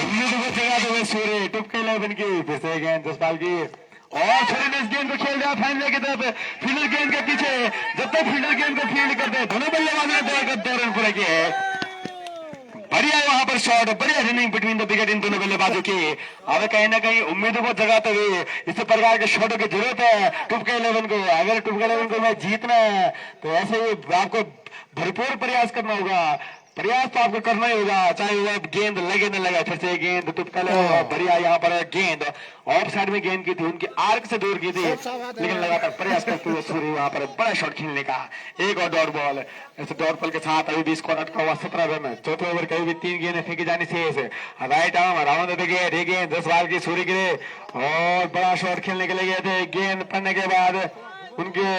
उम्मीद को जगाते हुए सूरी टुपके 11 की फिर से गेंद जसपाल की, और सूर्य ने इस गेंद को खेल दिया फाइनल की तरफ फील्डर गेंद के पीछे। जब तक फील्डर गेंद को फील्ड करते दोनों बल्लेबाजों ने दौड़कर 2 रन पूरे किए। बढ़िया वहां पर शॉट, बढ़िया रनिंग बिटवीन द विकेट इन दोनों बल्लेबाजों की। अब कहीं ना कहीं उम्मीदों को जगाते हुए इस प्रकार के शॉटों की जरूरत है टुपके 11 को। अगर टुपके 11 को मैच जीतना है तो ऐसे ही आपको भरपूर प्रयास करना होगा। प्रयास तो आपको करना ही होगा, चाहे वो गेंद लगे न लगे। फिर से गेंद तुटका लगा, बढ़िया यहाँ पर गेंद ऑफ साइड में गेंद की थी, उनकी आर्क से दूर की थी, लेकिन लगातार प्रयास करते हुए सूर्य वहां पर बड़ा शॉट खेलने का। एक और डॉट बॉल, इस डॉट बॉल के साथ अभी भी स्कोर अटका हुआ 17 रन। चौथे ओवर कभी भी 3 गेंदें फेंकी जानी चाहिए। Right arm round the wicket, ये गेंद 10 बार की सूर्य के लिए, और बड़ा शॉट खेलने के लिए गए थे। गेंद पड़ने के बाद उनके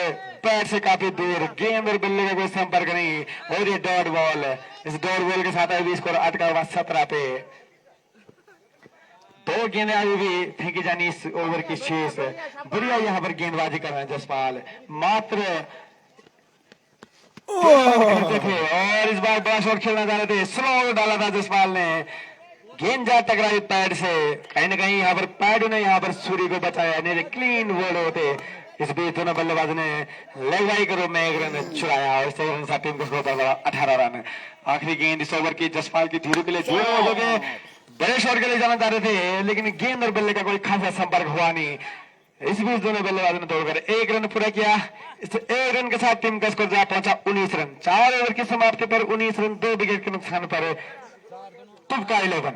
पैर से काफी दूर, गेंद और बल्ले का कोई संपर्क नहीं, और ये डॉट बॉल, इस डॉट बॉल के साथ अभी स्कोर अटका हुआ 17 पे। 2 गेंदें अभी भी फेंकी जानी इस ओवर की शेष। बढ़िया यहाँ पर गेंदबाजी कर रहे हैं जसपाल, मात्र खेलते थे और इस बार बड़ा शॉट खेलना चाह रहे थे। स्लो डाला था जसपाल ने, गेंद जा टकराई पैड से, कहीं ना कहीं यहाँ पर पैड ने यहाँ पर सूर्य को बचाया, नहीं क्लीन बोल्ड होते। इस बीच दोनों बल्लेबाज ने लगवाई के रूप में 1 रन चुराया, और इस रन साथ टीम को स्कोर 18 रन। आखिरी गेंद इस ओवर की जसपाल की धीरे के लिए बड़े शॉट के लिए जाना चाह रहे थे, लेकिन गेंद और बल्ले का कोई खासा संपर्क हुआ नहीं। इस बीच दोनों बल्लेबाजों ने दौड़कर 1 रन पूरा किया। इस 1 रन के साथ टीम का स्कोर जा पहुंचा 19 रन। 4 ओवर की समाप्ति पर 19 रन 2 विकेट के नुकसान पर तुक्का 11।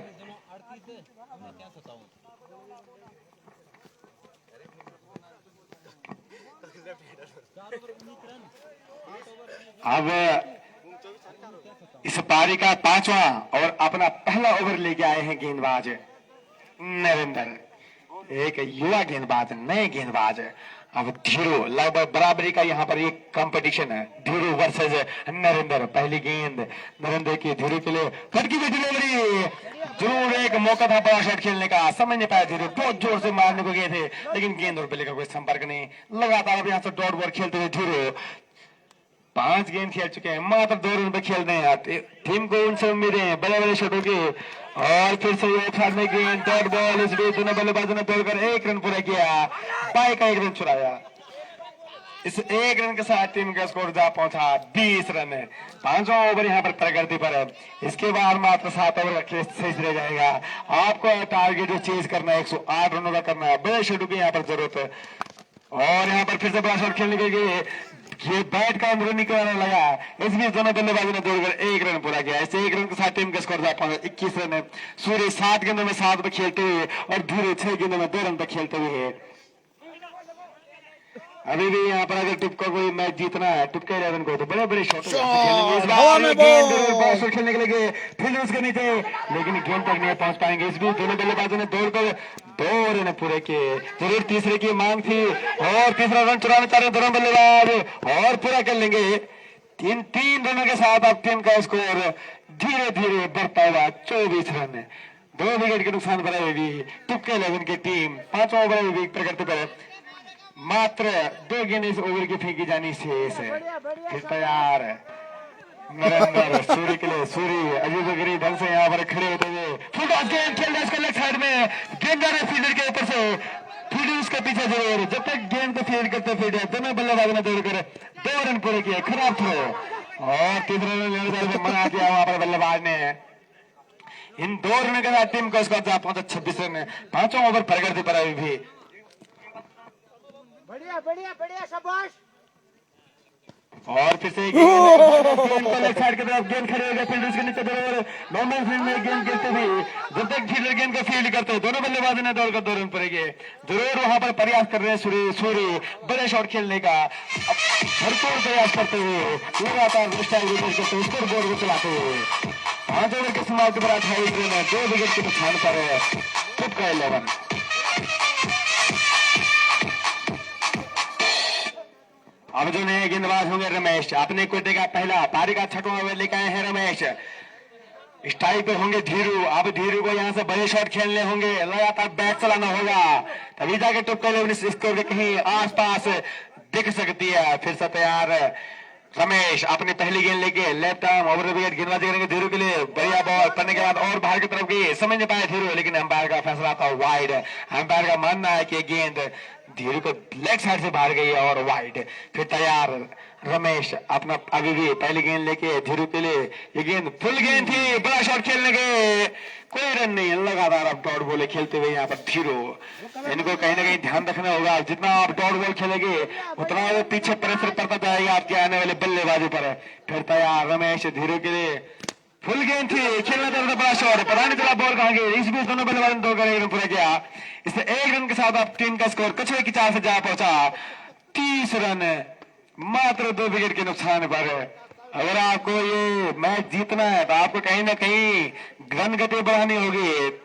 अब इस पारी का 5वां और अपना पहला ओवर लेके आए हैं गेंदबाज नरेंद्र, एक युवा गेंदबाज, नए गेंदबाज। अब धीरू, लगभग बराबरी का यहाँ पर एक कंपटीशन है, धीरू वर्सेस नरेंद्र। पहली गेंद नरेंद्र की, धीरू के लिए फटकी हुई डिलीवरी, जरूर एक मौका था बड़ा शॉट खेलने का, समझ नहीं पाया धीरू, बहुत जोर से मारने को गए थे, लेकिन गेंद और बल्ले का कोई संपर्क नहीं। लगातार अब यहाँ से डॉट बॉल खेलते हुए धीरू 5 गेंद खेल चुके हैं, मात्र 2 रन पे खेल रहे हैं। टीम को उनसे उम्मीदें हैं बड़े बड़े शॉटों की, और फिर से एक साथ में गेंद डॉट बॉल। इस बीच दोनों बल्लेबाजों ने दौड़कर 1 रन पूरा किया, बाई का 1 रन चुराया। इस 1 रन के साथ टीम का स्कोर जा पहुंचा 20 रन। 5वां ओवर यहाँ पर प्रगति पर है, इसके बाद मात्र 7 ओवर का शेष रह जाएगा। आपको टारगेट जो चेज करना है 108 रनों का करना है, बड़े शॉटों की यहाँ पर जरूरत है। और यहाँ पर फिर से बड़ा शॉट खेलने के लिए ये बैट का अंदर निकलने लगा। इस बीच दोनों बल्लेबाजों ने दौड़कर 1 रन पूरा किया। इस 1 रन के साथ टीम का स्कोर जा पहुंचा 21 रन है। सूर्य 7 गेंदों में 7 पे खेलते हुए और धीरे 6 गेंदों में 2 रन पे खेलते हुए। अभी भी यहाँ पर अगर टुपका कोई मैच जीतना है, टुपका 11 को, तो बड़े बड़े शॉट खेलने के लिए फील्डर्स के नीचे, लेकिन गेंद तक नहीं पहुंच पाएंगे। इस बीच दोनों बल्लेबाजों ने दौड़कर 2 रन पूरे किए। जरूर तीसरे की मांग थी, और तीसरा रन चुराना चाह रहे दोनों बल्लेबाज, और पूरा कर लेंगे। 3 रनों के साथ अब टीम का स्कोर धीरे धीरे बढ़ता हुआ 24 रन। 2 विकेट के नुकसान पर अभी टुपके 11 की टीम 5वां ओवर भी प्रगति पर मात्र 2 गेंद इस ओवर की फेंकी जानी शेष है। फिर तैयार नरेंद्र सूर्य के लिए, सूर्य अजीब गरीब ढंग से यहाँ पर खड़े होते हुए फुल टॉस गेंद खेल रहा है, इसके लेग साइड में गेंद जा रहा है फील्डर के ऊपर से, फील्डर उसके पीछे जरूर, जब तक गेंद को फील्ड करते फील्ड है दोनों बल्लेबाजों ने दौड़ कर 2 रन पूरे किए। खराब थ्रो और तीसरे रन मना किया वहां पर बल्लेबाज ने। इन 2 रन के बाद टीम का स्कोर जा पहुंचा 26 रन। 5वां ओवर प्रगति पर अभी भी। बढ़िया बढ़िया बढ़िया शाबाश। और फिर से गेंद को लेफ्ट साइड की तरफ गेंद खड़े हो गए फील्डर के नीचे जरूर नॉर्मल फील्ड में गेंद गिरते भी जब तक फील्डर गेंद को फील्ड करते दोनों बल्लेबाजों ने दौड़कर 2 रन पड़ेंगे। जरूर वहां पर प्रयास कर रहे हैं सूरी बड़े शॉट खेलने का भरपूर प्रयास करते हुए लगातार स्टाइल करते स्कोर बोर्ड को चलाते हुए 5 ओवर के समाप्ति पर 28 रन 2 विकेट के नुकसान पर टॉप का 11। अब जो नए गेंदबाज होंगे रमेश अपने कोटे का पहला पारी का 6वां ओवर लेकर आए हैं रमेश। स्ट्राइक पे होंगे धीरू। अब धीरू को यहाँ से बड़े शॉट खेलने होंगे, लगातार बैट चलाना होगा तभी जाके टॉप का स्कोर के कहीं आसपास दिख सकती है। फिर से तैयार रमेश अपनी पहली गेंद लेके लेफ्ट आर्म ओवर विकेट गेंदबाजी करेंगे धीरू के लिए। बढ़िया बॉल करने के बाद और बाहर की तरफ गई, समझ नहीं पाए धीरू लेकिन अंपायर का फैसला था वाइड। अंपायर का मानना है कि गेंद धीरू को लेग साइड से बाहर गई और वाइड। फिर तैयार रमेश अपना अभी भी पहली गेंद लेके धीरू के लिए। ये गेंद फुल गेंद थी, बड़ा शॉट खेलने गए, कोई रन नहीं। लगातार अब डॉट बॉल खेलते हुए यहाँ पर धीरू। इनको कहीं ना कहीं ध्यान रखना होगा, जितना आप डॉट बॉल खेलेंगे उतना वो पीछे प्रेशर पड़ता जाएगा आपके आने वाले बल्लेबाजों पर। फिर तैयार रमेश धीरू के लिए फुल गेंद थी, खेलना था बड़ा शॉट, पता नहीं चला बॉल कहां गई। इस बीच दोनों बल्लेबाजों ने 2 रन पूरा किया। इससे 1 रन के साथ अब टीम का स्कोर कछुए की चाल से जा पहुंचा 30 रन मात्र 2 विकेट के नुकसान पर। अगर आपको ये मैच जीतना है तो आपको कहीं ना कहीं रन गति बढ़ानी होगी।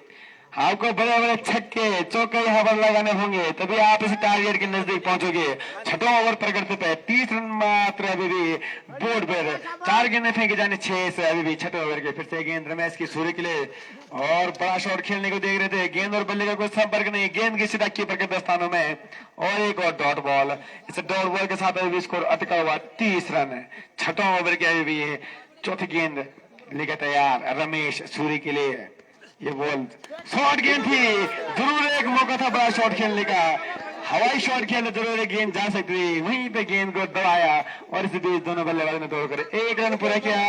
आपको बड़े बड़े छक्के चौके यहाँ पर लगाने होंगे तभी आप इस टारगेट के नजदीक पहुंचोगे। 6वां ओवर प्रगति पे 30 रन मात्र अभी भी बोर्ड पर। 4 गेंदें फेंके जाने 6 से अभी भी 6वें ओवर के। फिर से गेंद रमेश की सूर्य के लिए और बड़ा शॉट खेलने को देख रहे थे। गेंद और बल्ले का कोई संपर्क नहीं, गेंद की सीधा कीपर के दस्तानों में और एक और डॉट बॉल। इस डॉट बॉल के साथ अभी भी स्कोर अटका हुआ 30 रन। 6वां ओवर के अभी भी चौथी गेंद लेकर तैयार रमेश सूर्य के लिए। ये बॉल शॉर्ट गेंद थी, जरूर एक मौका था बड़ा शॉट खेलने का, हवाई शॉट खेलने जरूर एक गेंद जा सकती थी, वहीं पे गेंद को दबाया और इस बीच दोनों बल्लेबाजों ने दौड़कर 1 रन पूरा किया।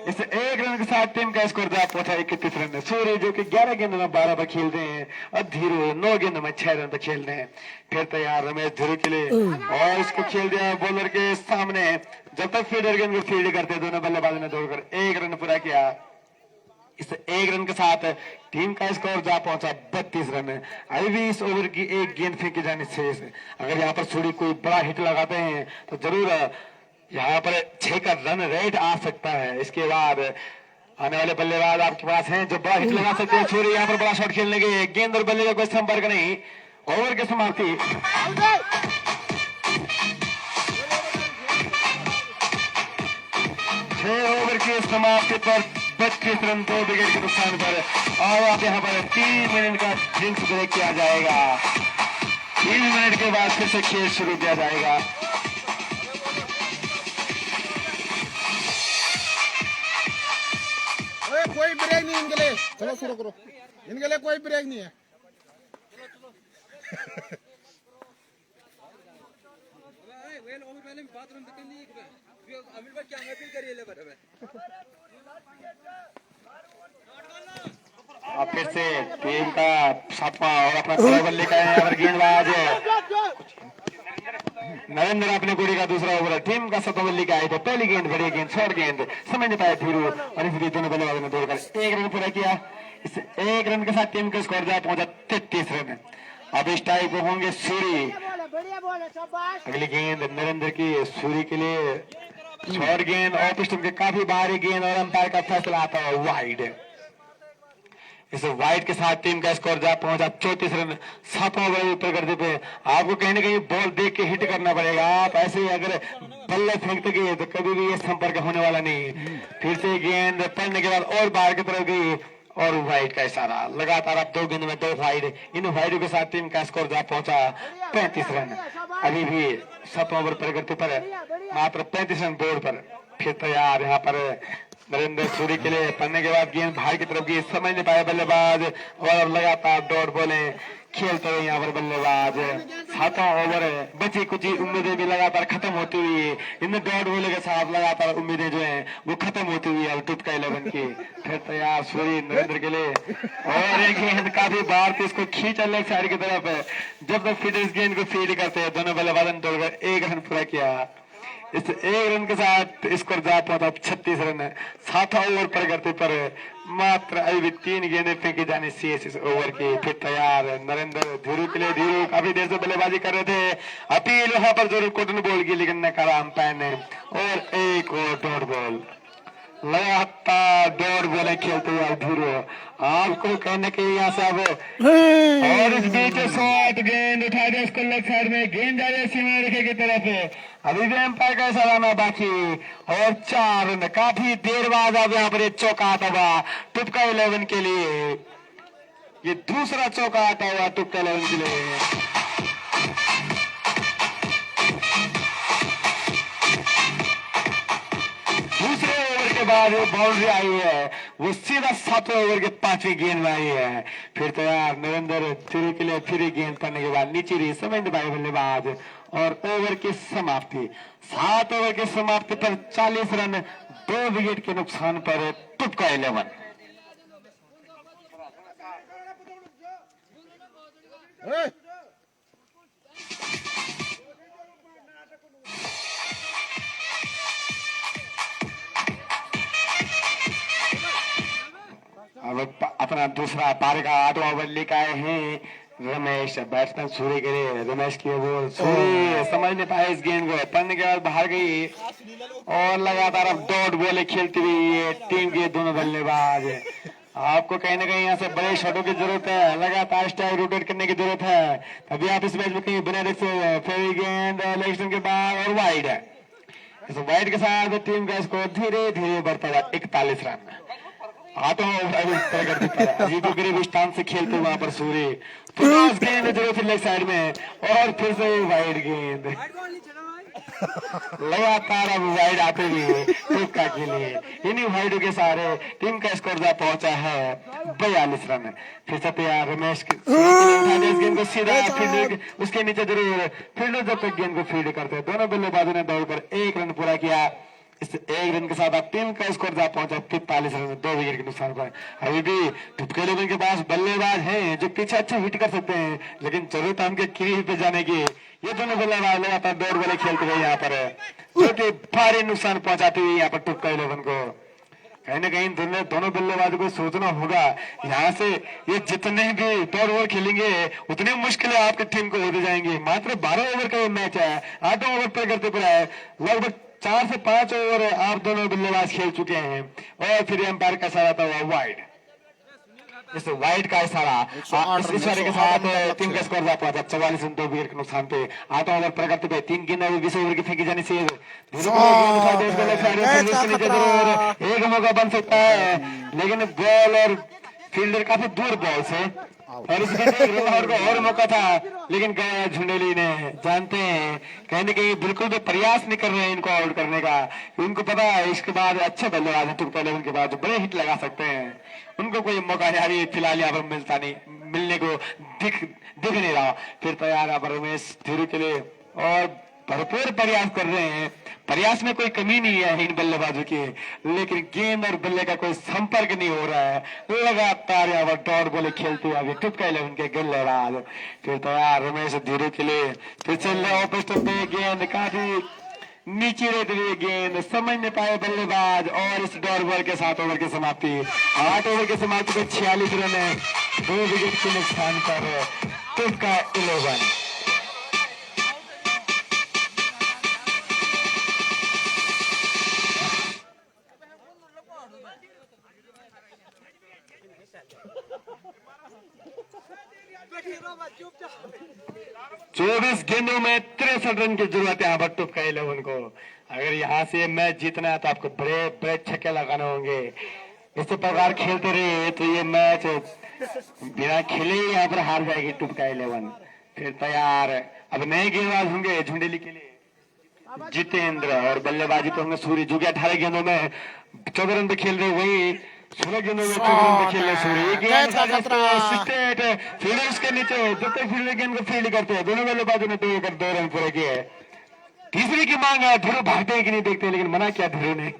इस 1 रन के साथ टीम का स्कोर जा पहुंचा 31 रन। सूर्य जो कि 11 गेंदों में 12 पर खेलते हैं और धीरू 9 गेंदों में 6 रन पर खेलते हैं। फिर तैयार रमेश धीरू के लिए और इसको खेल दिया बॉलर के सामने। जब तक फील्डर गेंद को फील्ड करते दोनों बल्लेबाजों ने दौड़कर 1 रन पूरा किया। इस 1 रन के साथ टीम का स्कोर जा पहुंचा 32 रन। अभी भी इस ओवर की 1 गेंद फेंकी जाने शेष। अगर यहाँ पर सूर्य कोई बड़ा हिट लगाते हैं तो जरूर यहाँ पर 6 का रन रेट आ सकता है। इसके बाद आने वाले बल्लेबाज आपके पास हैं जो बड़ा हिट लगा सकते हैं। सूर्य यहाँ पर बड़ा शॉट खेलने के, गेंद और बल्ले का कोई संपर्क नहीं। ओवर की समाप्ति 6 ओवर की समाप्ति पर 32 रन 2 विकेट के नुकसान पर। और आप यहाँ पर 3 मिनट का ड्रिंक्स ब्रेक किया जाएगा। 3 मिनट के बाद फिर से खेल शुरू किया जाएगा। कोई ब्रेक नहीं इनके लिए, चलो शुरू करो। इनके लिए कोई ब्रेक नहीं है। अब फिर से टीम का 7वां और अपना खड़ा बल्ले का है अगर गेंदबाज नरेंद्र अपने कुड़ी का दूसरा ओवर। टीम का 7वां बल्ले का है तो पहली गेंद बड़ी गेंद शॉर्ट गेंद समझ नहीं पाया धीरू और इस बीच दोनों बल्लेबाजों ने दौड़कर 1 रन पूरा किया। इस 1 रन के साथ टीम का स्कोर जा पहुंचा 33 रन। अब इस टाइप को होंगे सूरी। अगली गेंद नरेंद्र की सूरी के लिए शॉर्ट गेंद और पिस्टन के काफी भारी गेंद और अंपायर का फैसला आता है वाइड। इस वाइड के साथ टीम का स्कोर जा पहुंचा 34 रन। 7वां ओवर प्रगति पे आपको कहीं ना कहीं बॉल देख के हिट करना पड़ेगा। आप ऐसे ही अगर बल्ले फेंकते गए तो कभी भी ये संपर्क होने वाला नहीं। फिर से गेंद पड़ने के बाद और बाहर की तरफ गई और वाइड का इशारा। लगातार अब 2 गेंद में 2 वाइड। इन वाइडों के साथ टीम का स्कोर जा पहुंचा 35 रन। अभी भी 7वां ओवर प्रगति पर मात्र 35 रन बोर्ड पर। फिर तैयार यहाँ पर नरेंद्र सूरी के लिए पढ़ने के बाद गेंद बाहर की तरफ गई, समझ नहीं पाए बल्लेबाज और लगातार डॉट बॉलें खेलते हुए यहाँ पर बल्लेबाज सातों ओवर बची कुछ उम्मीदें भी लगातार खत्म होती हुई, इन डॉट बॉल के साथ लगातार उम्मीदें जो हैं वो खत्म होती हुई है टुटका 11 की। फिर तैयार सूरी नरेंद्र के लिए और एक गेंद काफी बार तो इसको खींचा लेग साइड की तरफ। जब तक फील्डर्स गेंद को फील्ड करते हैं, दोनों बल्लेबाजों ने दौड़कर 1 रन पूरा किया। इस 1 रन के साथ स्कोर जा पहुंचा 36 रन। 7वां ओवर पर करते पर मात्र अभी भी 3 गेंदें फेंकी जानी शेष इस ओवर की। फिर तैयार नरेंद्र धीरू के लिए, धीरू काफी देर से बल्लेबाजी कर रहे थे, अपील वहां पर जरूर कॉटन बॉल की, लेकिन नकारा अंपायर ने। और एक और डॉट बॉल, लगातार डॉट बॉल खेलते हुए धीरू। आपको कहने के यहाँ से अब और इस बीच शॉट गेंद उठा दिया उसको लेग साइड में, गेंद जा रही है सीमा रेखे की तरफ। अभी भी एम्पायर का सलाना बाकी और 4 रन। काफी देर बाद अब यहाँ पर एक चौका आता हुआ टुटका 11 के लिए। ये दूसरा चौका आता हुआ टुटका 11 के लिए। दूसरे ओवर के बाद वो बाउंड्री आई है, वो सीधा 7वें ओवर के 5वीं गेंद में आई है। फिर तैयार नरेंद्र फिर के लिए फिर गेंद करने के बाद नीचे रही समझ पाए बल्लेबाज और ओवर की समाप्ति। 7 ओवर की समाप्ति पर 40 रन 2 विकेट के नुकसान पर टुटका 11। अब अपना दूसरा पारी का 8वां ओवर लेकर आए हैं रमेश। बैट्समैन सूर्य के लिए, रमेश की बॉल, सूर्य समझ नहीं पाए इस गेंद को, पढ़ने के बाद बाहर गई और लगातार अब डॉट बॉल खेलती हुई है टीम के दोनों बल्लेबाज। आपको कहीं ना कहीं यहाँ से बड़े शॉटों की जरूरत है, लगातार स्टाइल रोटेट करने की जरूरत है, तभी आप इस मैच में कहीं बने देख सकते। फिर गेंद लेग स्टंप के बाद और वाइड है। इस वाइड के साथ टीम का स्कोर धीरे धीरे बढ़ता हुआ 41 रन। अभी तो गरीब स्थान से खेलते वहां पर सूर्य गेंद जरूर लेग साइड में और फिर से वाइड गेंद, लगातार अब वाइड आते हुए टुटका के लिए। इन्हीं वाइडों के सारे टीम का स्कोर जा पहुंचा है 42 रन। फिर से तैयार रमेश इस गेंद को सीधा फील्ड, उसके नीचे जरूर फील्डर जब तक गेंद को फील्ड करते हैं। दोनों बल्लेबाजों ने दौड़कर 1 रन पूरा किया। इस 1 रन के साथ अब टीम का स्कोर जा पहुंचा 45 रन 2 विकेट के नुकसान पर। अभी भी टुटका 11 के पास बल्लेबाज हैं जो पीछे अच्छा हिट कर सकते हैं, लेकिन जरूरत है उनके क्रीज पे जाने की। ये दोनों बल्लेबाज लगातार दौड़ वाले खेलते हुए यहाँ पर जो कि भारी नुकसान पहुंचाते हुए यहाँ पर टुटका 11 को। कहीं ना कहीं दोनों बल्लेबाजों को सोचना होगा, यहाँ से ये जितने भी दौड़ बॉल खेलेंगे उतनी मुश्किलें आपकी टीम को होती जाएंगी। मात्र 12 ओवर का ये मैच है, 8 ओवर पर करते पर है, लगभग 4 से 5 ओवर आप दोनों बल्लेबाज खेल चुके हैं और फिर एम्पायर का इशारा था वाइड। इस वाइड का इशारा इस इशारे के साथ टीम का स्कोर जा पहुंचा 44 रन 2 विकेट के नुकसान पे। 8 ओवर पर करते हुए 3 गेंद 20 ओवर की फेंकी जाने से एक मौका बन सकता है, लेकिन बॉल और फील्डर काफी दूर बॉल से और इस रन को और मौका था, लेकिन गया झुंडेली ने। जानते हैं कहीं ना कहीं बिल्कुल भी प्रयास नहीं कर रहे हैं इनको आउट करने का। उनको पता है इसके बाद अच्छे बल्लेबाज हैं टुटका 11 के बाद जो बड़े हिट लगा सकते हैं, उनको कोई मौका नहीं फिलहाल यहाँ पर मिलने को दिख नहीं रहा। फिर तैयार यहाँ पर रमेश धीरू के लिए और भरपूर प्रयास कर रहे हैं, प्रयास में कोई कमी नहीं है इन बल्लेबाजों की, लेकिन गेंद और बल्ले का कोई संपर्क नहीं हो रहा है। लगातार यहाँ पर डॉट बॉल खेलते हुए टुटका 11 के बल्लेबाज। फिर तैयार रमेश धीरू के लिए, फिर चल रहे गेंद काफी नीचे रहते हुए गेंद समझ नहीं पाए बल्लेबाज और इस डॉट बॉल के 7 ओवर की समाप्ति। 8 ओवर की समाप्ति पर 46 रन है 2 विकेट के नुकसान पर टुटका 11। चौबीस गेंदों में 63 रन की जरूरत है यहाँ पर टुटका 11 को। अगर यहाँ से मैच जीतना है तो आपको बड़े बड़े छक्के लगाने होंगे। इस प्रकार खेलते रहे तो ये मैच बिना खेले ही यहाँ पर हार जाएगी टुटका 11। फिर तैयार अब नए गेंदबाज होंगे झुंडेली के लिए जितेंद्र और बल्लेबाजी तो होंगे सूर्य, जो कि 18 गेंदों में 14 रन पे खेल रहे। वही 16 गेंदों में 14 रन खेले सूरी। कैच का खतरा। स्टेट फील्डर्स के नीचे जब तक फील्डर गेंद को फील्ड करते हैं, दोनों बल्लेबाजों ने 2 रन पूरे किए। तीसरी की मांग है, ध्रुव भागते हैं कि नहीं देखते, लेकिन मना किया ध्रुव ने,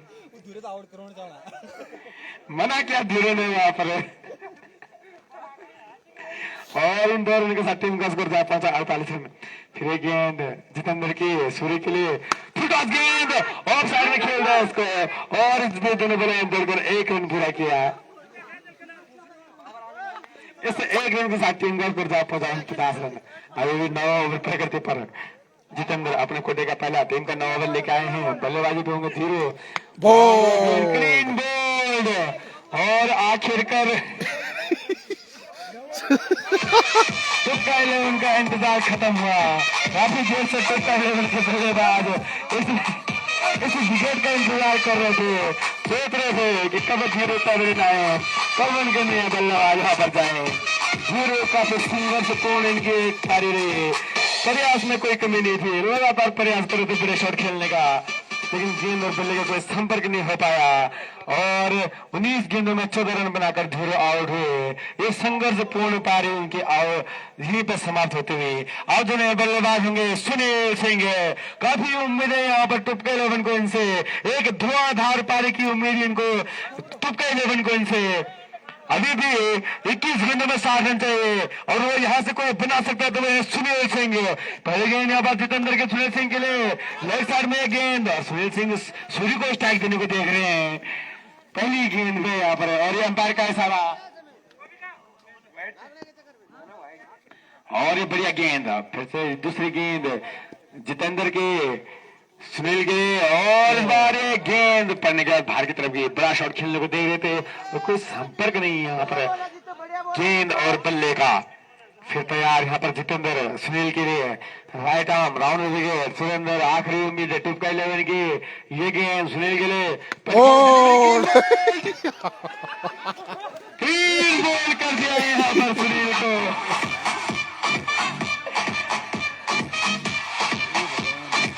मना किया ध्रुव ने वहां पर। और इन 2 रन के साथ टीम का स्कोर पहुंचा 48 रन। फिर एक गेंद जितेंद्र की सूर्य के लिए, फुटॉस गेंद ऑफ साइड में खेल रहा है उसको, और इसमें दोनों बल्ले दौड़कर 1 रन पूरा किया। इस 1 रन के साथ टीम का स्कोर पहुंचा 50 रन। अभी भी 9 ओवर प्रगति पर जितेंद्र अपने कोटे का पहला टीम का 9 ओवर लेके आए हैं। बल्लेबाजी पे होंगे 0 क्लीन बोल्ड। और आखिरकार टुक्का 11 का इंतजार खत्म हुआ। काफी देर से टुक्का 11 के बल्लेबाज इस विकेट का इंतजार कर रहे थे, सोच रहे थे कि कब 0 तबड़े आए, कब उनके लिए बल्लेबाज यहाँ पर जाए। 0 काफी संघर्षपूर्ण इनकी पारी रही, प्रयास में कोई कमी नहीं थी, लगातार प्रयास करे थे बड़े शॉट खेलने का, लेकिन गेंद और बल्ले का कोई संपर्क नहीं हो पाया। और 19 गेंदों में 14 रन बनाकर 0 आउट हुए। ये संघर्षपूर्ण पारी उनकी यहीं पर समाप्त होते हुए आज जो बल्लेबाज होंगे सुनील सिंह। काफी उम्मीदें यहाँ पर टुक्का 11 को इनसे, एक धुआंधार पारी की उम्मीद इनको टुक्का 11 को इनसे। अभी भी 21 गेंदों में 60 रन चाहिए, और वो यहाँ से कोई बना सकता है तो वो सुनील सिंह। पहले गेंद यहाँ पर जितेंद्र के सुनील सिंह के लिए, लेफ्ट साइड में गेंद, और सुनील सिंह सूर्य को स्ट्राइक देने को देख रहे हैं पहली गेंद में यहाँ पर। और ये अंपायर का इशारा, और ये बढ़िया गेंद, फिर से दूसरी गेंद जितेंद्र की सुनील के, और बारे गेंद पड़ने के बाद बाहर की तरफ गई। बड़ा शॉट खेलने को दे रहे थे, और कोई संपर्क नहीं यहाँ पर गेंद और बल्ले का। फिर तैयार यहाँ पर जितेंद्र सुनील के लिए, right arm round wicket. Surendra आखिरी उम्मीद है टुक्का 11 की, ये गेंद सुनील के लिए क्लीन बॉल कर दिया यहाँ पर सुनील को।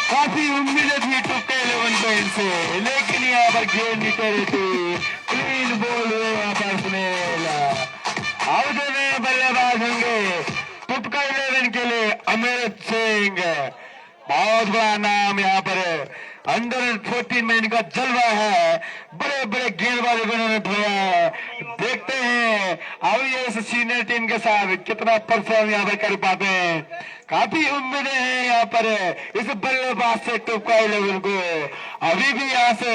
काफी उम्मीदें थी टुक्का 11 को इनसे, लेकिन यहाँ पर गेंद निकली थी, क्लीन बॉल हुए यहाँ पर सुनील। आउट में बल्लेबाज होंगे टुक्का 11 के लिए अमृत सिंह। बहुत बड़ा नाम यहाँ पर, अंडर 14 में इनका जलवा है, बड़े बड़े गेंदबाज इन्होंने धोया है। देखते हैं अब ये इस सीनियर टीम के साथ कितना परफॉर्म यहाँ पर कर पाते हैं। काफी उम्मीदें हैं यहाँ पर इस बल्लेबाज से टुक्का 11 को। अभी भी यहाँ से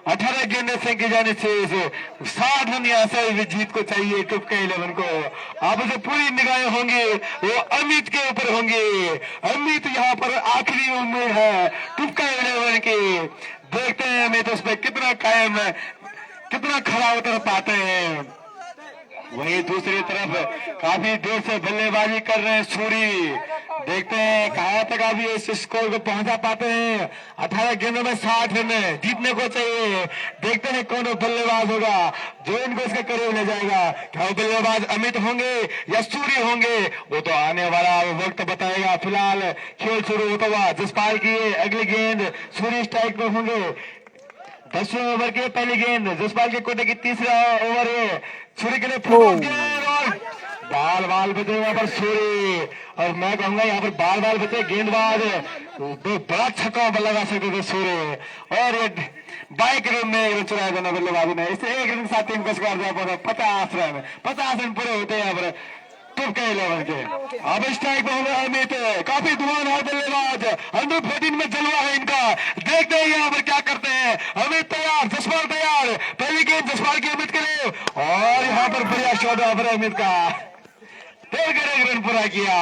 18 गेंदें फेंकी जाने से 60 रन यहाँ से जीत को चाहिए टुक्का 11 को। अब जो पूरी निगाहें होंगी वो अमित के ऊपर होंगी। अमित यहाँ पर आखिरी उम्मीद है टुक्का 11 की। देखते हैं अमित उस पर कितना कायम है, कितना खड़ा उतर पाते हैं। वहीं दूसरी तरफ काफी देर से बल्लेबाजी कर रहे हैं सूरी। देखते हैं कहां तक अभी इस स्कोर को पहुंचा पाते हैं। 18 गेंदों में 60 रन जीतने को चाहिए। देखते हैं कौन बल्लेबाज होगा जो इनको इसके करीब ले जाएगा। क्या वो बल्लेबाज अमित होंगे या सूरी होंगे, वो तो आने वाला वक्त बताएगा। फिलहाल खेल शुरू होता हुआ जसपाल की अगली गेंद, सूरी स्ट्राइक पर होंगे। 10वें ओवर की पहली गेंद, जसपाल के कोटे की तीसरा ओवर है। सूरी के लिए बाल बचे यहाँ पर सूरी, और मैं कहूंगा यहाँ पर बाल बचे गेंदबाज तो बड़ा छक्का लगा सकते थे सूरी। और ये बाइक रन में 1 रन चुराया दोनों बल्लेबाजों ने। इससे 1 रन के साथ टीम को स्कोर दिया 50 रन पूरे होते हैं यहाँ पर टुक्का 11 के। अब स्ट्राइक में होगा अमित, काफी धुआंधार बल्लेबाज, अंडर 14 में जलवा है इनका। देखते हैं यहाँ पर क्या करते हैं। अमित तैयार, जसपाल तैयार, पहली गेंद जसपाल की अमित के लिए, और यहाँ पर बढ़िया शॉट यहाँ पर अमित का, 1 रन पूरा किया।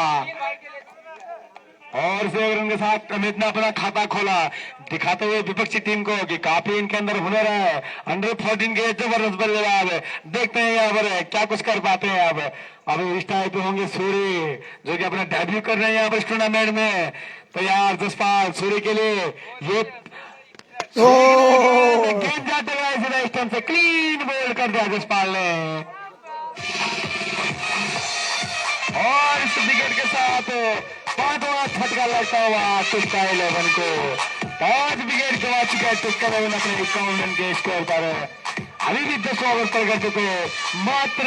और इस 1 रन के साथ अमित ने अपना खाता खोला, दिखाते हुए विपक्षी टीम को कि काफी इनके अंदर हुनर है। अंडर 14 के जबरदस्त बल्लेबाज। देखते हैं यहाँ पर क्या कुछ कर पाते हैं। अब इस टाइप पे होंगे सूरी, जो कि अपना डेब्यू कर रहे हैं यहाँ पर इस टूर्नामेंट में। तैयार जसपाल सूरी के लिए, ये गेंद जाते हुए इस स्टंप से क्लीन बॉल कर दिया जसपाल ने। और इस विकेट के साथ 5वां झटका लगता हुआ टुक्का 11 को। 5 विकेट गवा चुका है टुक्का 11 अपने 51 रन के स्कोर पर। अभी भी 10 ओवर पर कर चुके, मात्र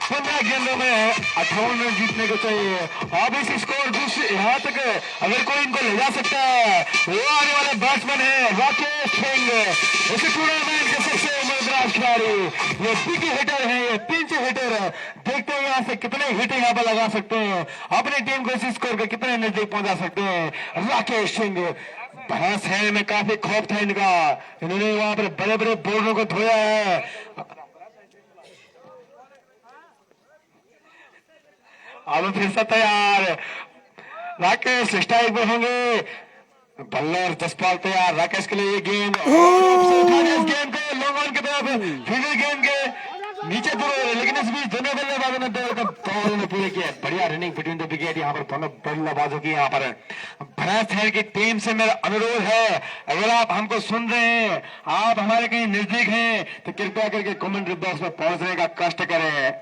15 गेंदों में 58 रन जीतने को चाहिए। अब इस स्कोर दूसरे यहाँ तक अगर कोई इनको ले जा सकता है वो आने वाले बैट्समैन है राकेश सिंह, इस टूर्नामेंट के सबसे उम्रदराज खिलाड़ी, ये बिग हिटर है, ये पिंच हिटर। देखते हैं यहाँ से कितने हिट यहाँ पर लगा सकते हैं, अपनी टीम को इस स्कोर के कितने नजदीक पहुंचा सकते हैं। राकेश सिंह भैंस है में काफी खौफ था इनका, इन्होंने वहां पर बड़े बड़े बॉलरों को धोया है। अब फिर से तैयार, राकेश स्ट्राइक पर होंगे, बल्लर जसपाल तैयार राकेश के लिए। ये गेंद इस गेंद को लॉन्ग ऑन की तरफ, फील्डर गेंद के नीचे पूरे, लेकिन इस बीच दोनों बल्लेबाजों ने बॉल ने पूरे किया। बढ़िया रनिंग बिटवीन द विकेट यहाँ पर दोनों बल्लेबाजों की। यहाँ पर भरत है की टीम से मेरा अनुरोध है, अगर आप हमको सुन रहे हैं, आप हमारे कहीं नजदीक हैं, तो कृपया करके कमेंट्री बॉक्स में पहुंचने का कष्ट करें।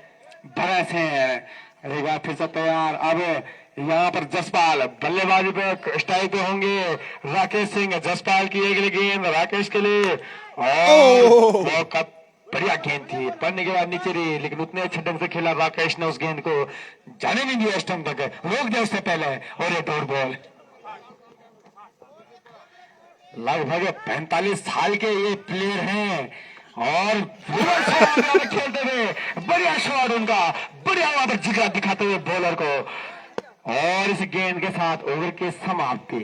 भरत है रहेगा फिर से तैयार। अब यहाँ पर जसपाल बल्लेबाजी पे स्ट्राइक पे होंगे, राकेश सिंह जसपाल की अगली गेंद राकेश के लिए, और बढ़िया गेंद थी, पढ़ने के बाद नीचे रही, लेकिन उतने अच्छे ढंग से खेला राकेश ने, उस गेंद को जाने नहीं दिया स्टंप तक, रोक दिया उससे पहले। और ये डॉट बॉल, लगभग 45 साल के ये प्लेयर हैं और खेलते हुए बढ़िया शॉट उनका, बढ़िया वहां पर जिगरा दिखाते हुए बॉलर को। और इस गेंद के साथ ओवर की समाप्ति,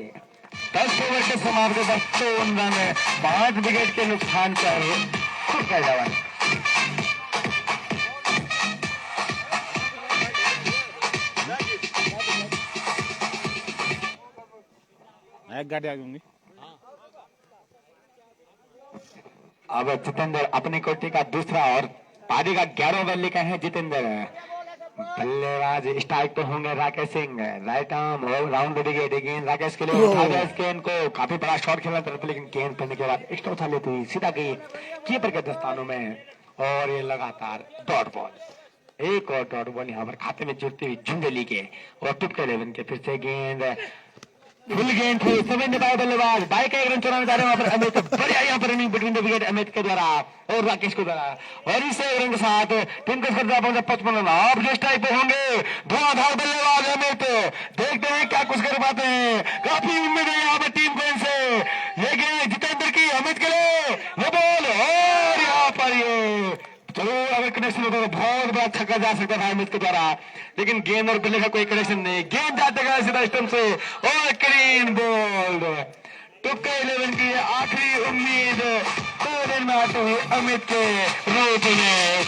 10 ओवर के समाप्ति पर 53 रन, 5 विकेट के नुकसान पर खुद का जवान। एक गाड़ी आ गई। अब जितेंद्र अपनी कोटी का दूसरा और पारी का 11वां बल्ले का है जितेंद्र। बल्लेबाज स्ट्राइक पे होंगे Rakesh Singh, right arm round wicket, गेंद राकेश के लिए उठा दिया इस गेंद को, काफी बड़ा शॉट खेला था, लेकिन गेंद पड़ने के बाद एक्स्ट्रा उछाल लेती हुई सीधा गई कीपर के दस्तानों में। और ये लगातार डॉट बॉल, एक और डॉट बॉल यहाँ पर खाते में जुड़ती हुई झुंझली के और टुपके 11 के। फिर से गेंद फुल गेंद थी, समझ नहीं पाए बल्लेबाज, बाई का 1 रन चुराने जा रहे हैं वहां पर अमित, बढ़िया यहाँ पर running between the wicket Amit के द्वारा और राकेश के द्वारा। और इस 1 रन के साथ टीम का स्कोर पहुंचा 55 रन। आप जो स्ट्राइक पे होंगे धुआंधार बल्लेबाज अमित, देखते हैं क्या कुछ कर पाते हैं, काफी उम्मीद है यहाँ पर टीम को इनसे। ये गेंद जितेंद्र की अमित के लिए, वो बॉल, और यहाँ पर ये चलो अगर कनेक्शन होता तो बहुत बड़ा छक्का जा सकता था अमित के द्वारा, लेकिन गेंद और बल्ले का कोई कनेक्शन नहीं, गेंद जाते गए सीधा स्टंप से और क्लीन बोल्ड। टुक्का 11 की आखिरी उम्मीद 2 रन में आते हुए अमित के रूप में।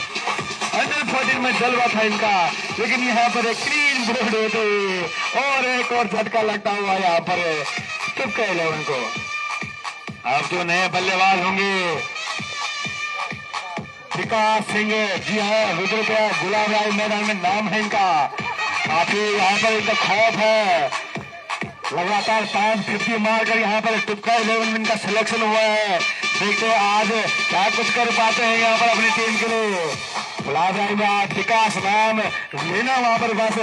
अंडर 14 में जलवा था इनका, लेकिन यहाँ पर एक क्लीन बोल्ड होते हुए और एक और झटका लगता हुआ यहाँ पर टुक्का 11 को। अब जो नए बल्लेबाज होंगे विकास सिंह, जी हाँ रुद्रप्रिया गुलाब राय मैदान में नाम है इनका, काफी यहाँ पर इनका खौफ है, लगातार 550 मारकर यहाँ पर टुक्का 11 में इनका सिलेक्शन हुआ है। देखते हैं आज क्या कुछ कर पाते हैं यहाँ पर अपनी टीम के लिए। गुलाब राय में आज विकास नाम लेना वहां पर, बस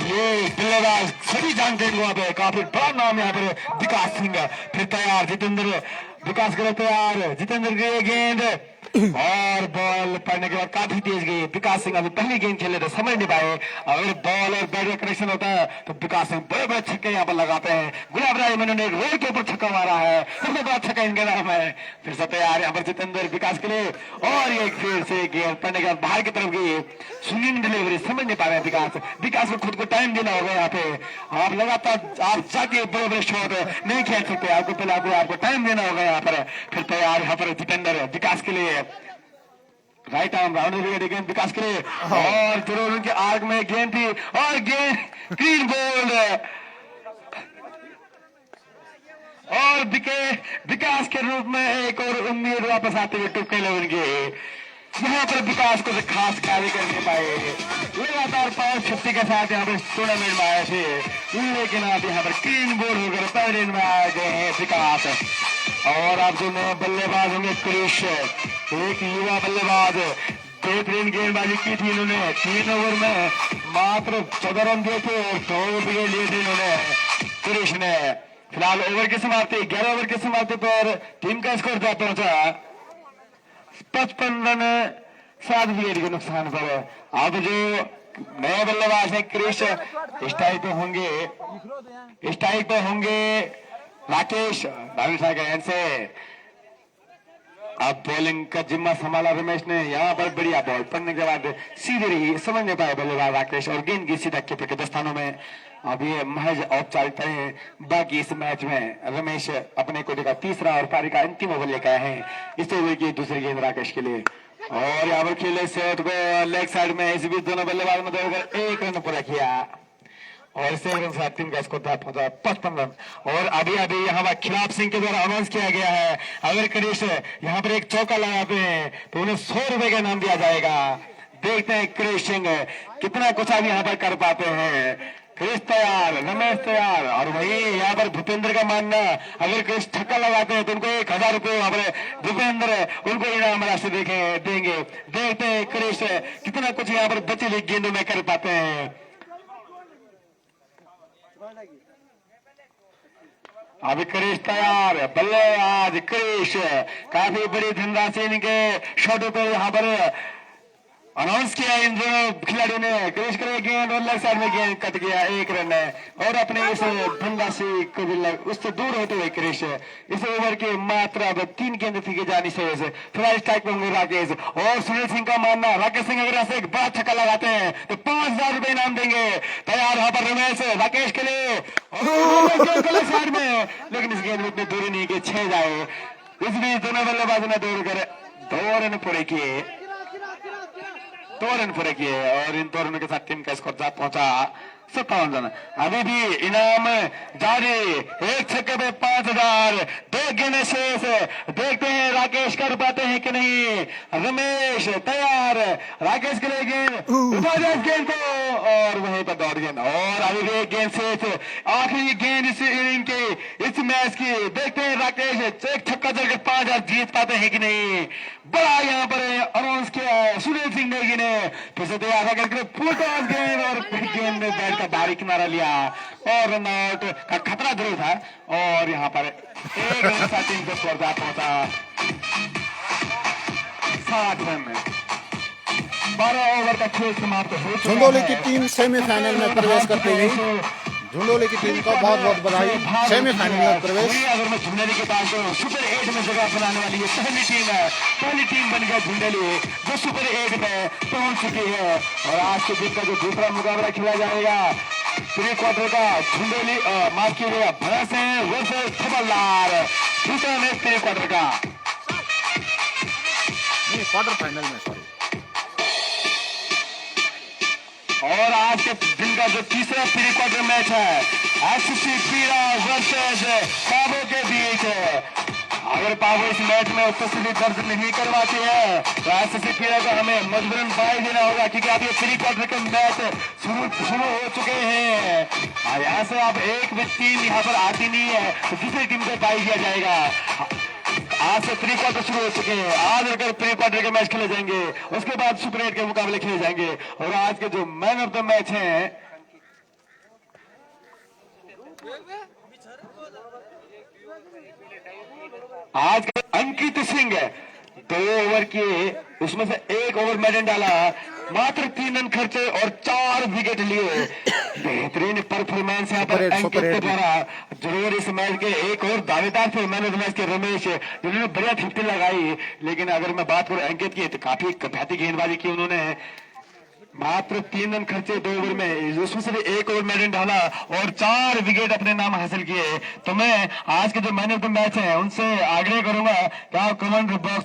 ये बल्लेबाज सभी जानते हैं वहां पे, काफी बड़ा नाम यहाँ पर विकास सिंह। फिर तैयार जितेंद्र, विकास करे तैयार, जितेंद्र की गेंद और बॉल पड़ने के बाद काफी तेज गई। विकास सिंह अभी पहली गेंद खेले थे, समझ नहीं पाए, अगर बॉल और बैट का कनेक्शन होता है तो विकास सिंह बड़े बड़े छक्के यहाँ पर लगाते हैं। गुलाब राय मैंने एक रोड के ऊपर छक्का मारा है, सबसे बड़ा छक्का इनका नाम है। फिर से तैयार यहाँ पर जितेंद्र विकास के लिए, और ये फिर से गेंद पड़ने के बाद बाहर की तरफ गई, स्विंगिंग डिलीवरी, समझ नहीं पा रहे विकास को खुद को टाइम देना होगा यहाँ पे। आप लगातार आप जाके बड़े बड़े शॉट नहीं खेल सकते, आपको पहले आपको टाइम देना होगा यहाँ पर। फिर तैयार यहाँ पर जितेंद्र विकास के लिए, राइट आर्म राउंड गेंद विकास के लिए, और जरूर उनके आर्क में गेंद थी और गेंद क्लीन बोल्ड, और विकास के रूप में एक और उम्मीद वापस आते हुए टुक्के 11 के। यहाँ पर विकास को खास कार्य करने पाए, लगातार 550 के साथ यहाँ पर टूर्नामेंट में आए थे, लेकिन अब यहाँ पर क्लीन बोल्ड होकर पहले में आ गए हैं विकास। और अब जो नए बल्लेबाज होंगे क्रिश, एक युवा बल्लेबाज, बेहतरीन गेंदबाजी की थी इन्होंने, 3 ओवर में मात्र 14 रन दिए थे और 2 विकेट लिए थे इन्होंने क्रिश ने। फिलहाल ओवर की समाप्ति 11 ओवर की समाप्ति पर टीम का स्कोर जा पहुंचा 55 रन 7 विकेट के नुकसान पर। अब जो नए बल्लेबाज है क्रिश, स्ट्राइक पे होंगे राकेश से। अब बॉलिंग का जिम्मा संभाला रमेश ने। यहाँ पर बढ़िया बॉल पड़ने के बाद सीधे रही, समझ नहीं पाए बल्लेबाज राकेश और गेंद की सीधा कीपर के दस्तानों में। अब ये महज औपचारिकता है। बाकी इस मैच में रमेश अपने कोटे का तीसरा और पारी का अंतिम ओवर लेकर आए हैं। इस ओवर की दूसरी गेंद राकेश के लिए और यहाँ पर खेले शॉट को लेग साइड में। इस बीच दोनों बल्लेबाज ने दौड़कर 1 रन पूरा किया और इस रन से टीम का स्कोर था 55 रन। और अभी अभी यहाँ पर खिलाफ सिंह के द्वारा अनाउंस किया गया है, अगर क्रिश यहाँ पर एक चौका लगाते हैं तो उन्हें 100 रुपए का इनाम दिया जाएगा। देखते हैं क्रिश सिंह कितना कुछ अभी यहाँ पर कर पाते हैं। क्रिश तैयार, रमेश तैयार और वही यहाँ पर भूपेंद्र का मानना, अगर क्रिश छक्का लगाते हैं तो उनको 1000 रुपए हमारे भूपेंद्र उनको इनाम राशि देंगे। देखते हैं क्रिश कितना कुछ यहाँ पर बची हुई गेंदों में कर पाते हैं। अभी क्रिश तैयार, बल्लेबाज क्रिश, काफी बड़ी धनराशि इनके शॉटों पे यहाँ पर अनाउंस किया इन दोनों खिलाड़ियों ने। क्रिश करे गेंद और लेग साइड में गेंद कट गया, 1 रन है और अपने इस धनराशि को भी उससे दूर होते हुए क्रिश इस ओवर की मात्रा 3 गेंद थी जानी से फिलहाल स्ट्राइक पे होंगे राकेश और सुनील सिंह का मानना, राकेश सिंह अगर ऐसे एक बड़ा छक्का लगाते हैं तो 5000 रुपए इनाम देंगे। तैयार यहाँ पर रमेश राकेश के लिए लेग साइड में, लेकिन इस गेंद में इतनी दूरी नहीं कि 6 जाए। इस बीच दोनों बल्लेबाजों ने दौड़कर 2 रन पूरे किए, 2 रन पूरे किए और इन 2 रनों के साथ टीम का स्कोर पहुंचा 57 रन। अभी भी इनाम जारी, एक छक्के पे 5000, 2 गेंदें शेष। देखते हैं राकेश कर पाते हैं कि नहीं। रमेश तैयार, राकेश के लिए गेंद गेंद को और वहीं पर दौड़ गेंद और अभी भी एक गेंद शेष, आखिरी गेंद इस इनिंग की, इस मैच की। देखते हैं राकेश एक छक्का जड़कर 5000 जीत पाते हैं कि नहीं। बड़ा यहाँ पर अनाउंस किया है सुनील सिंह नेगी ने, फिर से तैयार करके फुल टॉस गेंद और गेंद में बैठ कर बाहरी किनारा लिया और रन आउट का खतरा जरूर था और यहाँ पर 1 रन साथ टीम को स्कोर पहुंचा 60 रन में। 12 ओवर का खेल समाप्त हो चुका है। झुंडोली की टीम सेमीफाइनल में प्रवेश करते हुए झुंडोली की टीम को बहुत बहुत बधाई। सेमीफाइनल में प्रवेश। अगर मैं झुंडोली के पास सुपर 8 में जगह बनाने वाली ये पहली टीम है, पहली टीम बन गया झुंडोली जो सुपर 8 में पहुंच चुकी है। और आज के दिन का जो दूसरा मुकाबला खेला जाएगा प्री क्वार्टर का झुंडोली माफ कीजिएगा भैंसेन वर्सेस खबरदार, दूसरा मैच प्री क्वार्टर का क्वार्टर फाइनल में सॉरी। और आज के दिन का जो तीसरा प्री क्वार्टर मैच है एससी पीड़ा वर्सेस पावो के बीच है। अगर पावो इस मैच में उपस्थिति दर्ज नहीं करवाती है तो एससी पीड़ा को हमें मजबूरन बाई देना होगा क्योंकि अब ये प्री क्वार्टर के मैच शुरू हो चुके हैं और यहाँ से अब एक भी टीम यहाँ पर आती नहीं है तो दूसरी टीम को बाई दिया जाएगा। आज से प्री क्वार्टर शुरू हो चुके हैं, आज अगर प्री क्वार्टर के मैच खेले जाएंगे उसके बाद सुपर 8 के मुकाबले खेले जाएंगे। और आज के जो मैन ऑफ द मैच हैं आज का अंकित सिंह, 2 ओवर किए उसमें से 1 ओवर मैडन डाला, मात्र 3 रन खर्चे और 4 विकेट लिए। बेहतरीन परफॉर्मेंस यहाँ पर अंकित के द्वारा। जरूर इस मैच के एक और दावेदार थे मैन ऑफ द मैच के रमेश जिन्होंने बढ़िया 50 लगाई, लेकिन अगर मैं बात करूं अंकित की तो काफी घाती गेंदबाजी की उन्होंने। मात्र 3 रन खर्चे 2 ओवर में, उसमें से 1 ओवर मैडन डाला और 4 विकेट अपने नाम हासिल किए। तो मैं आज के जो मैन ऑफ द मैच है उनसे आग्रह करूंगा कि आप कमेंट बॉक्स